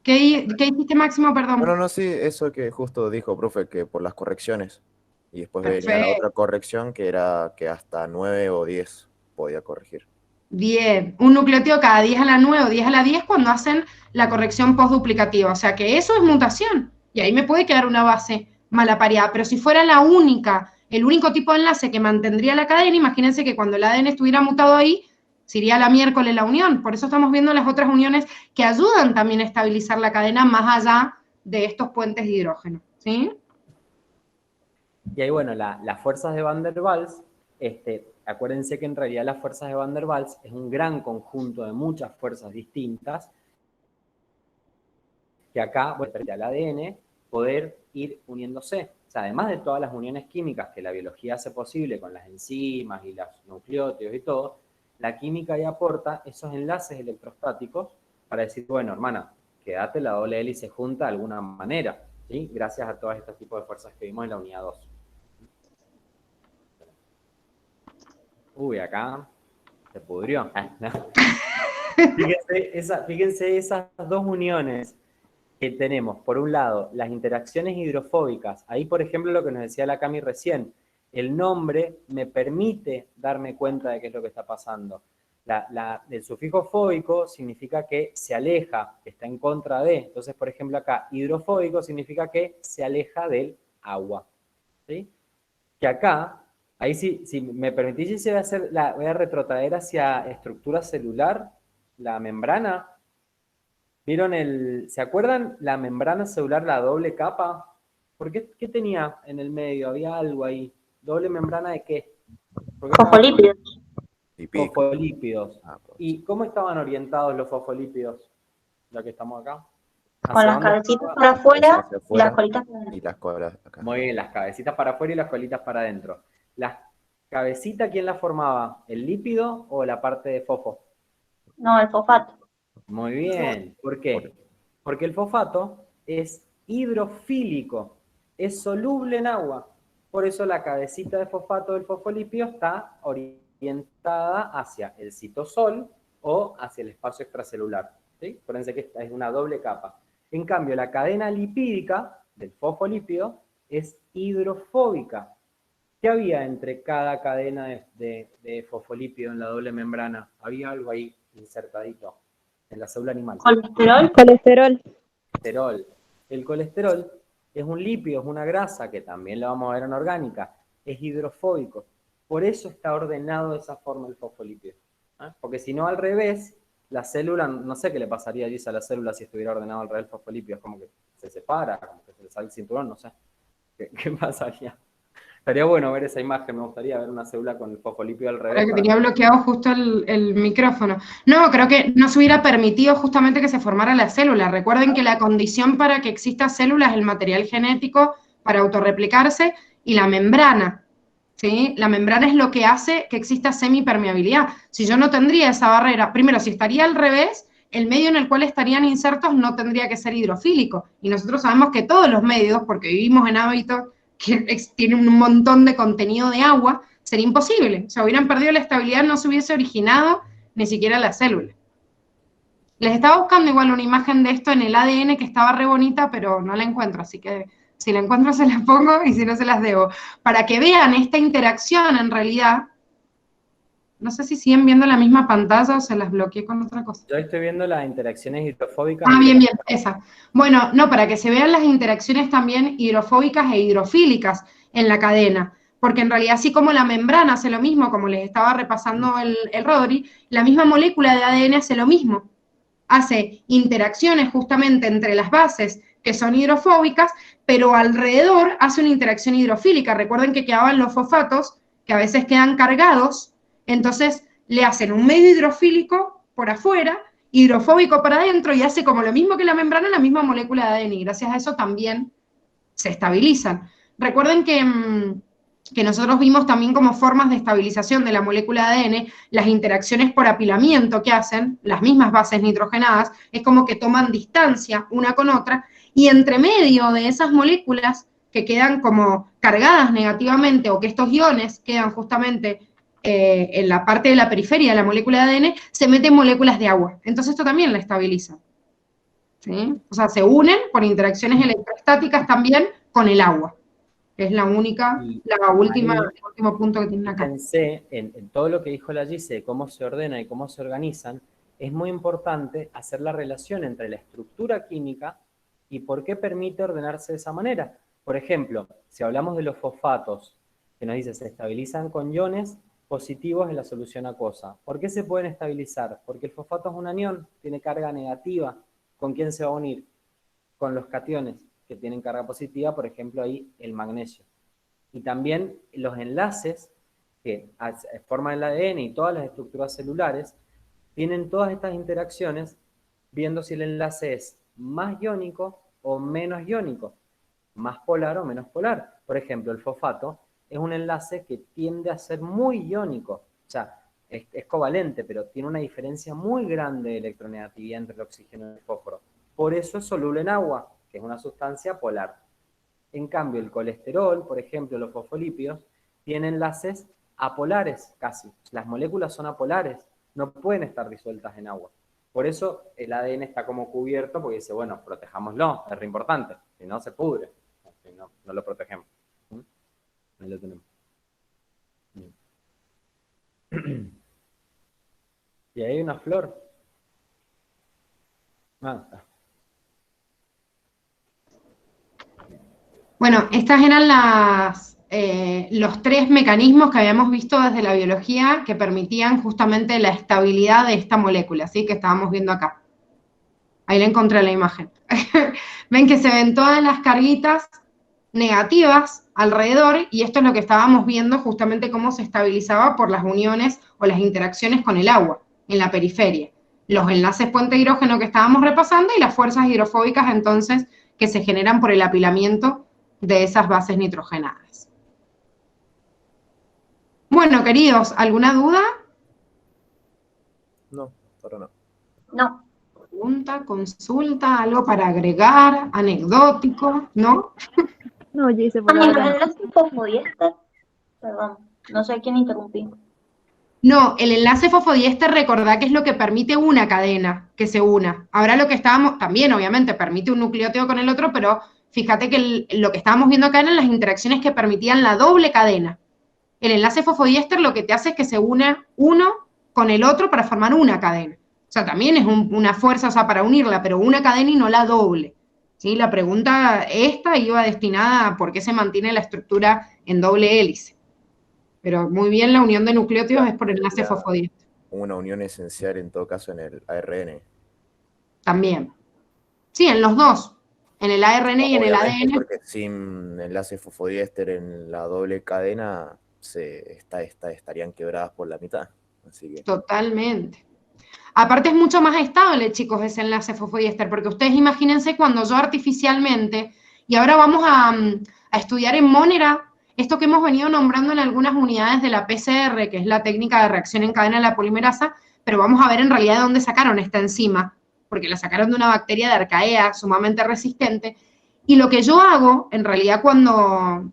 ¿Qué hiciste, Máximo? Perdón. No, sí, eso que justo dijo, profe, que por las correcciones. Y después venía la otra corrección que era que hasta 9 o 10 podía corregir. Bien, un nucleótido cada 10 a la 9 o 10 a la 10 cuando hacen la corrección postduplicativa. O sea que eso es mutación. Y ahí me puede quedar una base malapareada. Pero si fuera el único tipo de enlace que mantendría la cadena, imagínense que cuando el ADN estuviera mutado ahí, se iría a la miércoles la unión. Por eso estamos viendo las otras uniones que ayudan también a estabilizar la cadena más allá de estos puentes de hidrógeno. ¿Sí? Y ahí, bueno, las fuerzas de Van der Waals, acuérdense que en realidad las fuerzas de Van der Waals es un gran conjunto de muchas fuerzas distintas, que acá, bueno, al ADN, poder ir uniéndose. O sea, además de todas las uniones químicas que la biología hace posible con las enzimas y los nucleótidos y todo, la química ahí aporta esos enlaces electrostáticos para decir, bueno, hermana, quédate la doble hélice junta de alguna manera, ¿sí? Gracias a todos estos tipos de fuerzas que vimos en la unidad 2. Uy, acá se pudrió. Fíjense esas dos uniones que tenemos. Por un lado, las interacciones hidrofóbicas. Ahí, por ejemplo, lo que nos decía la Cami recién. El nombre me permite darme cuenta de qué es lo que está pasando. El sufijo fóbico significa que se aleja, que está en contra de. Entonces, por ejemplo, acá, hidrofóbico significa que se aleja del agua. ¿Sí? Que acá, ahí sí, si me permitís, voy a retrotraer hacia estructura celular, la membrana. ¿Vieron ¿se acuerdan la membrana celular, la doble capa? ¿Por qué tenía en el medio? Había algo ahí. ¿Doble membrana de qué? Fosfolípidos. Fosfolípidos. ¿Y cómo estaban orientados los fosfolípidos? Ya que estamos acá. Con las cabecitas para afuera y las colitas para adentro. Y las colas acá. Muy bien, las cabecitas para afuera y las colitas para adentro. ¿Las cabecitas quién las formaba? ¿El lípido o la parte de fosfo? No, el fosfato. Muy bien. ¿Por qué? Porque el fosfato es hidrofílico, es soluble en agua. Por eso la cabecita de fosfato del fosfolípido está orientada hacia el citosol o hacia el espacio extracelular. ¿Sí? Acuérdense que esta es una doble capa. En cambio, la cadena lipídica del fosfolípido es hidrofóbica. ¿Qué había entre cada cadena de fosfolípido en la doble membrana? Había algo ahí insertadito en la célula animal. ¿Colesterol? Colesterol. El colesterol es un lípido, es una grasa, que también lo vamos a ver en orgánica, es hidrofóbico. Por eso está ordenado de esa forma el fosfolípido. ¿Eh? Porque si no, al revés, la célula, no sé qué le pasaría allí a la célula si estuviera ordenado al revés el fosfolípido. Es como que se separa, como que se le sale el cinturón, no sé. ¿Qué pasaría? Estaría bueno ver esa imagen, me gustaría ver una célula con el fosfolípido al revés. Que tenía bloqueado justo el micrófono. No, creo que no se hubiera permitido justamente que se formara la célula. Recuerden que la condición para que exista célula es el material genético para autorreplicarse y la membrana. ¿sí? La membrana es lo que hace que exista semipermeabilidad. Si yo no tendría esa barrera, primero, si estaría al revés, el medio en el cual estarían insertos no tendría que ser hidrofílico. Y nosotros sabemos que todos los medios, porque vivimos en hábitos que tienen un montón de contenido de agua, sería imposible. O sea, hubieran perdido la estabilidad, no se hubiese originado ni siquiera la célula. Les estaba buscando igual una imagen de esto en el ADN que estaba re bonita, pero no la encuentro, así que si la encuentro se las pongo y si no se las debo. Para que vean esta interacción en realidad. No sé si siguen viendo la misma pantalla o se las bloqueé con otra cosa. Yo estoy viendo las interacciones hidrofóbicas. Ah, bien, bien, esa. Bueno, no, para que se vean las interacciones también hidrofóbicas e hidrofílicas en la cadena. Porque en realidad, así como la membrana hace lo mismo, como les estaba repasando el Rodri, la misma molécula de ADN hace lo mismo. Hace interacciones justamente entre las bases que son hidrofóbicas, pero alrededor hace una interacción hidrofílica. Recuerden que quedaban los fosfatos, que a veces quedan cargados, entonces le hacen un medio hidrofílico por afuera, hidrofóbico para adentro, y hace como lo mismo que la membrana, la misma molécula de ADN, y gracias a eso también se estabilizan. Recuerden que nosotros vimos también como formas de estabilización de la molécula de ADN, las interacciones por apilamiento que hacen, las mismas bases nitrogenadas, es como que toman distancia una con otra, y entre medio de esas moléculas que quedan como cargadas negativamente, o que estos iones quedan justamente en la parte de la periferia de la molécula de ADN, se meten moléculas de agua. Entonces esto también la estabiliza. ¿Sí? O sea, se unen por interacciones electrostáticas también con el agua. Es la única, el último punto que tienen acá. Pensé en todo lo que dijo la Gise, de cómo se ordena y cómo se organizan. Es muy importante hacer la relación entre la estructura química y por qué permite ordenarse de esa manera. Por ejemplo, si hablamos de los fosfatos, que nos dice se estabilizan con iones positivos en la solución acuosa. ¿Por qué se pueden estabilizar? Porque el fosfato es un anión, tiene carga negativa. ¿Con quién se va a unir? Con los cationes, que tienen carga positiva, por ejemplo, ahí el magnesio. Y también los enlaces que forman el ADN y todas las estructuras celulares tienen todas estas interacciones viendo si el enlace es más iónico o menos iónico, más polar o menos polar. Por ejemplo, el fosfato es un enlace que tiende a ser muy iónico, o sea, es covalente, pero tiene una diferencia muy grande de electronegatividad entre el oxígeno y el fósforo. Por eso es soluble en agua, que es una sustancia polar. En cambio, el colesterol, por ejemplo, los fosfolípidos, tienen enlaces apolares casi. Las moléculas son apolares, no pueden estar disueltas en agua. Por eso el ADN está como cubierto, porque dice, bueno, protejámoslo, es re importante, si no se pudre, si no, no lo protegemos. Ahí lo tenemos. Y ahí hay una flor. Ah, está. Bueno, estas eran los tres mecanismos que habíamos visto desde la biología que permitían justamente la estabilidad de esta molécula, ¿sí? Que estábamos viendo acá. Ahí le encontré la imagen. Ven que se ven todas las carguitas negativas alrededor, y esto es lo que estábamos viendo justamente cómo se estabilizaba por las uniones o las interacciones con el agua en la periferia. Los enlaces puente hidrógeno que estábamos repasando y las fuerzas hidrofóbicas entonces que se generan por el apilamiento de esas bases nitrogenadas. Bueno, queridos, ¿alguna duda? No, ahora no. No. Pregunta, consulta, algo para agregar, anecdótico, ¿no? No, Gise, por Los ahora. enlaces fosfodiéster, perdón, no sé a quién interrumpí. No, el enlace fosfodiéster, recordá que es lo que permite una cadena que se una. Ahora lo que estábamos, también obviamente permite un nucleótido con el otro, pero fíjate que lo que estábamos viendo acá eran las interacciones que permitían la doble cadena. El enlace fosfodiéster lo que te hace es que se una uno con el otro para formar una cadena. O sea, también es una fuerza, o sea, para unirla, pero una cadena y no la doble. ¿Sí? La pregunta esta iba destinada a por qué se mantiene la estructura en doble hélice. Pero muy bien, la unión de nucleótidos es por enlace fosfodiéster. Una unión esencial en todo caso en el ARN. También. Sí, en los dos. En el ARN y en el ADN. Porque sin enlace fosfodiéster en la doble cadena estarían quebradas por la mitad. Así que... Totalmente. Aparte es mucho más estable, chicos, ese enlace fosfodiéster, porque ustedes imagínense cuando yo artificialmente, y ahora vamos a estudiar en Monera esto que hemos venido nombrando en algunas unidades de la PCR, que es la técnica de reacción en cadena de la polimerasa, pero vamos a ver en realidad de dónde sacaron esta enzima, porque la sacaron de una bacteria de Archaea sumamente resistente. Y lo que yo hago, en realidad, cuando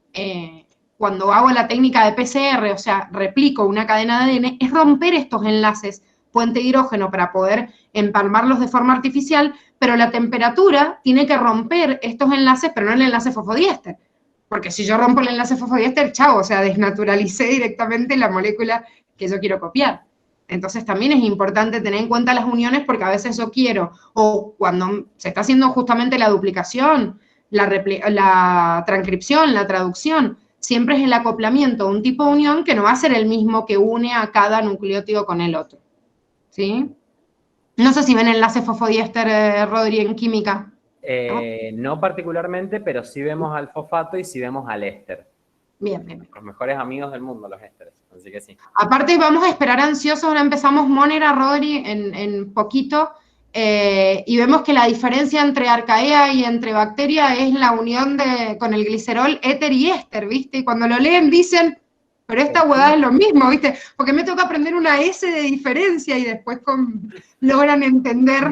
hago la técnica de PCR, o sea, replico una cadena de ADN, es romper estos enlaces puente hidrógeno para poder empalmarlos de forma artificial, pero la temperatura tiene que romper estos enlaces, pero no el enlace fosfodiéster. Porque si yo rompo el enlace fosfodiéster, chao, o sea, desnaturalicé directamente la molécula que yo quiero copiar. Entonces también es importante tener en cuenta las uniones porque a veces yo quiero, o cuando se está haciendo justamente la duplicación, la transcripción, la traducción, siempre es el acoplamiento de un tipo de unión que no va a ser el mismo que une a cada nucleótido con el otro. ¿Sí? No sé si ven enlace fosfodiéster, Rodri, en química. No particularmente, pero sí vemos al fosfato y sí vemos al éster. Bien, bien. Los mejores amigos del mundo, los ésteres. Así que sí. Aparte, vamos a esperar ansiosos. Ahora empezamos Monera, Rodri, en poquito. Y vemos que la diferencia entre arcaea y entre bacteria es la unión con el glicerol éter y éster, ¿viste? Y cuando lo leen dicen, pero esta huevada es lo mismo, ¿viste? Porque me toca aprender una S de diferencia y después logran entender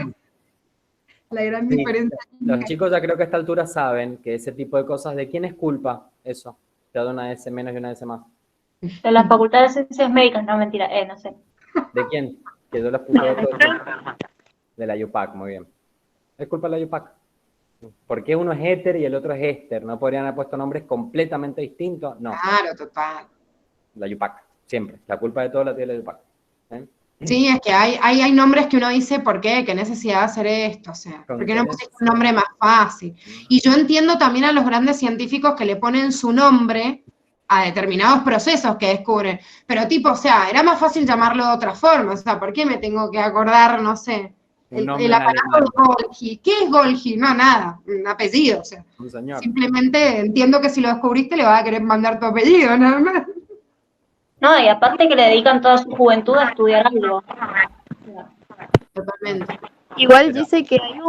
la gran diferencia. Los chicos ya creo que a esta altura saben que ese tipo de cosas, ¿de quién es culpa eso? Te da una S menos y una S más. De la Facultad de Ciencias Médicas, no, mentira, no sé. ¿De quién? Que yo los puse de la UPAC, muy bien. ¿Es culpa de la UPAC? ¿Por qué uno es éter y el otro es éster? ¿No podrían haber puesto nombres completamente distintos? No. Claro, total. La UPAC, siempre. La culpa de todo la tiene la UPAC. Sí, es que hay nombres que uno dice, ¿por qué? ¿Qué necesidad de hacer esto? O sea, ¿por qué no pusiste un nombre más fácil? Y yo entiendo también a los grandes científicos que le ponen su nombre a determinados procesos que descubren. Pero tipo, o sea, era más fácil llamarlo de otra forma. O sea, ¿por qué me tengo que acordar, no sé, el aparato de Golgi? ¿Qué es Golgi? No, nada, un apellido. O sea, un señor. Simplemente entiendo que si lo descubriste le vas a querer mandar tu apellido, nada más. No, y aparte que le dedican toda su juventud a estudiar algo. Totalmente. Igual dice que hay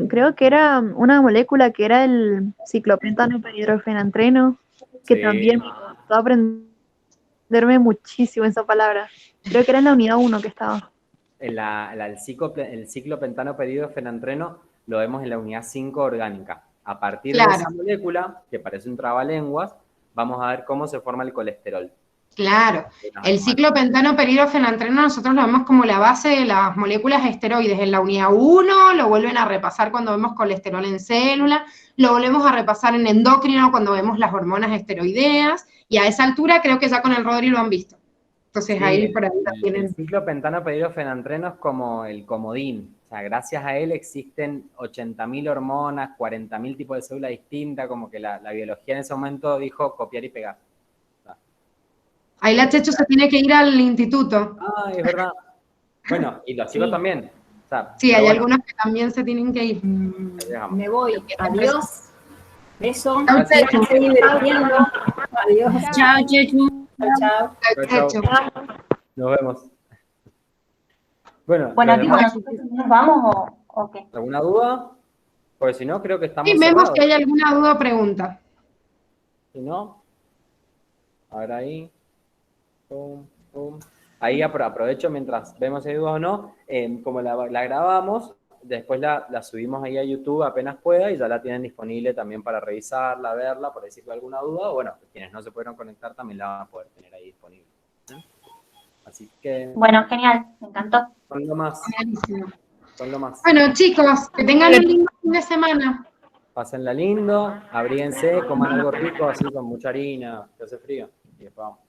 creo que era una molécula que era el ciclopentano perhidrofenantreno, que también me costó aprenderme muchísimo esa palabra. Creo que era en la unidad 1 que estaba. El ciclopentano perhidrofenantreno lo vemos en la unidad 5 orgánica. A partir de esa molécula, que parece un trabalenguas, vamos a ver cómo se forma el colesterol. Claro, el ciclopentano perhidrofenantreno nosotros lo vemos como la base de las moléculas esteroides. En la unidad 1 lo vuelven a repasar cuando vemos colesterol en célula, lo volvemos a repasar en endocrino cuando vemos las hormonas esteroideas, y a esa altura creo que ya con el Rodri lo han visto. Entonces sí, ahí por ahí tienen. El ciclopentano perhidrofenantreno es como el comodín. O sea, gracias a él existen 80.000 hormonas, 40.000 tipos de células distintas, como que la biología en ese momento dijo copiar y pegar. Ahí la Chechu se tiene que ir al instituto. Ah, es verdad. Bueno, y los chicos también. O sea, sí, hay algunos que también se tienen que ir. Me voy. Adiós. Beso. Chao, Chechu. Adiós. Chao, Chechu. Chao. Nos vemos. Bueno, chicos, ¿nos vamos o qué? ¿Alguna duda? Porque si no, creo que estamos sí, vemos cerrados. que hay alguna duda o pregunta. Si no, ahora ahí. Pum, pum. Ahí aprovecho mientras vemos si hay dudas o no. Como la grabamos, después la subimos ahí a YouTube apenas pueda y ya la tienen disponible también para revisarla, verla, por decir alguna duda. O bueno, quienes no se pudieron conectar también la van a poder tener ahí disponible. Así que... Bueno, genial, me encantó. Son lo más. Son lo más. Bueno, chicos, que tengan un lindo fin de semana. Pásenla lindo, abríguense, coman algo rico, así con mucha harina, que hace frío. Y después vamos.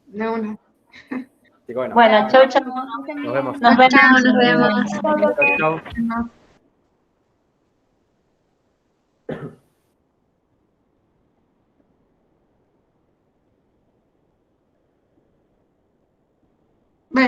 De una. Así que bueno, chau, chau. Nos vemos. Nos vemos. Chao, nos vemos. Chau, chau.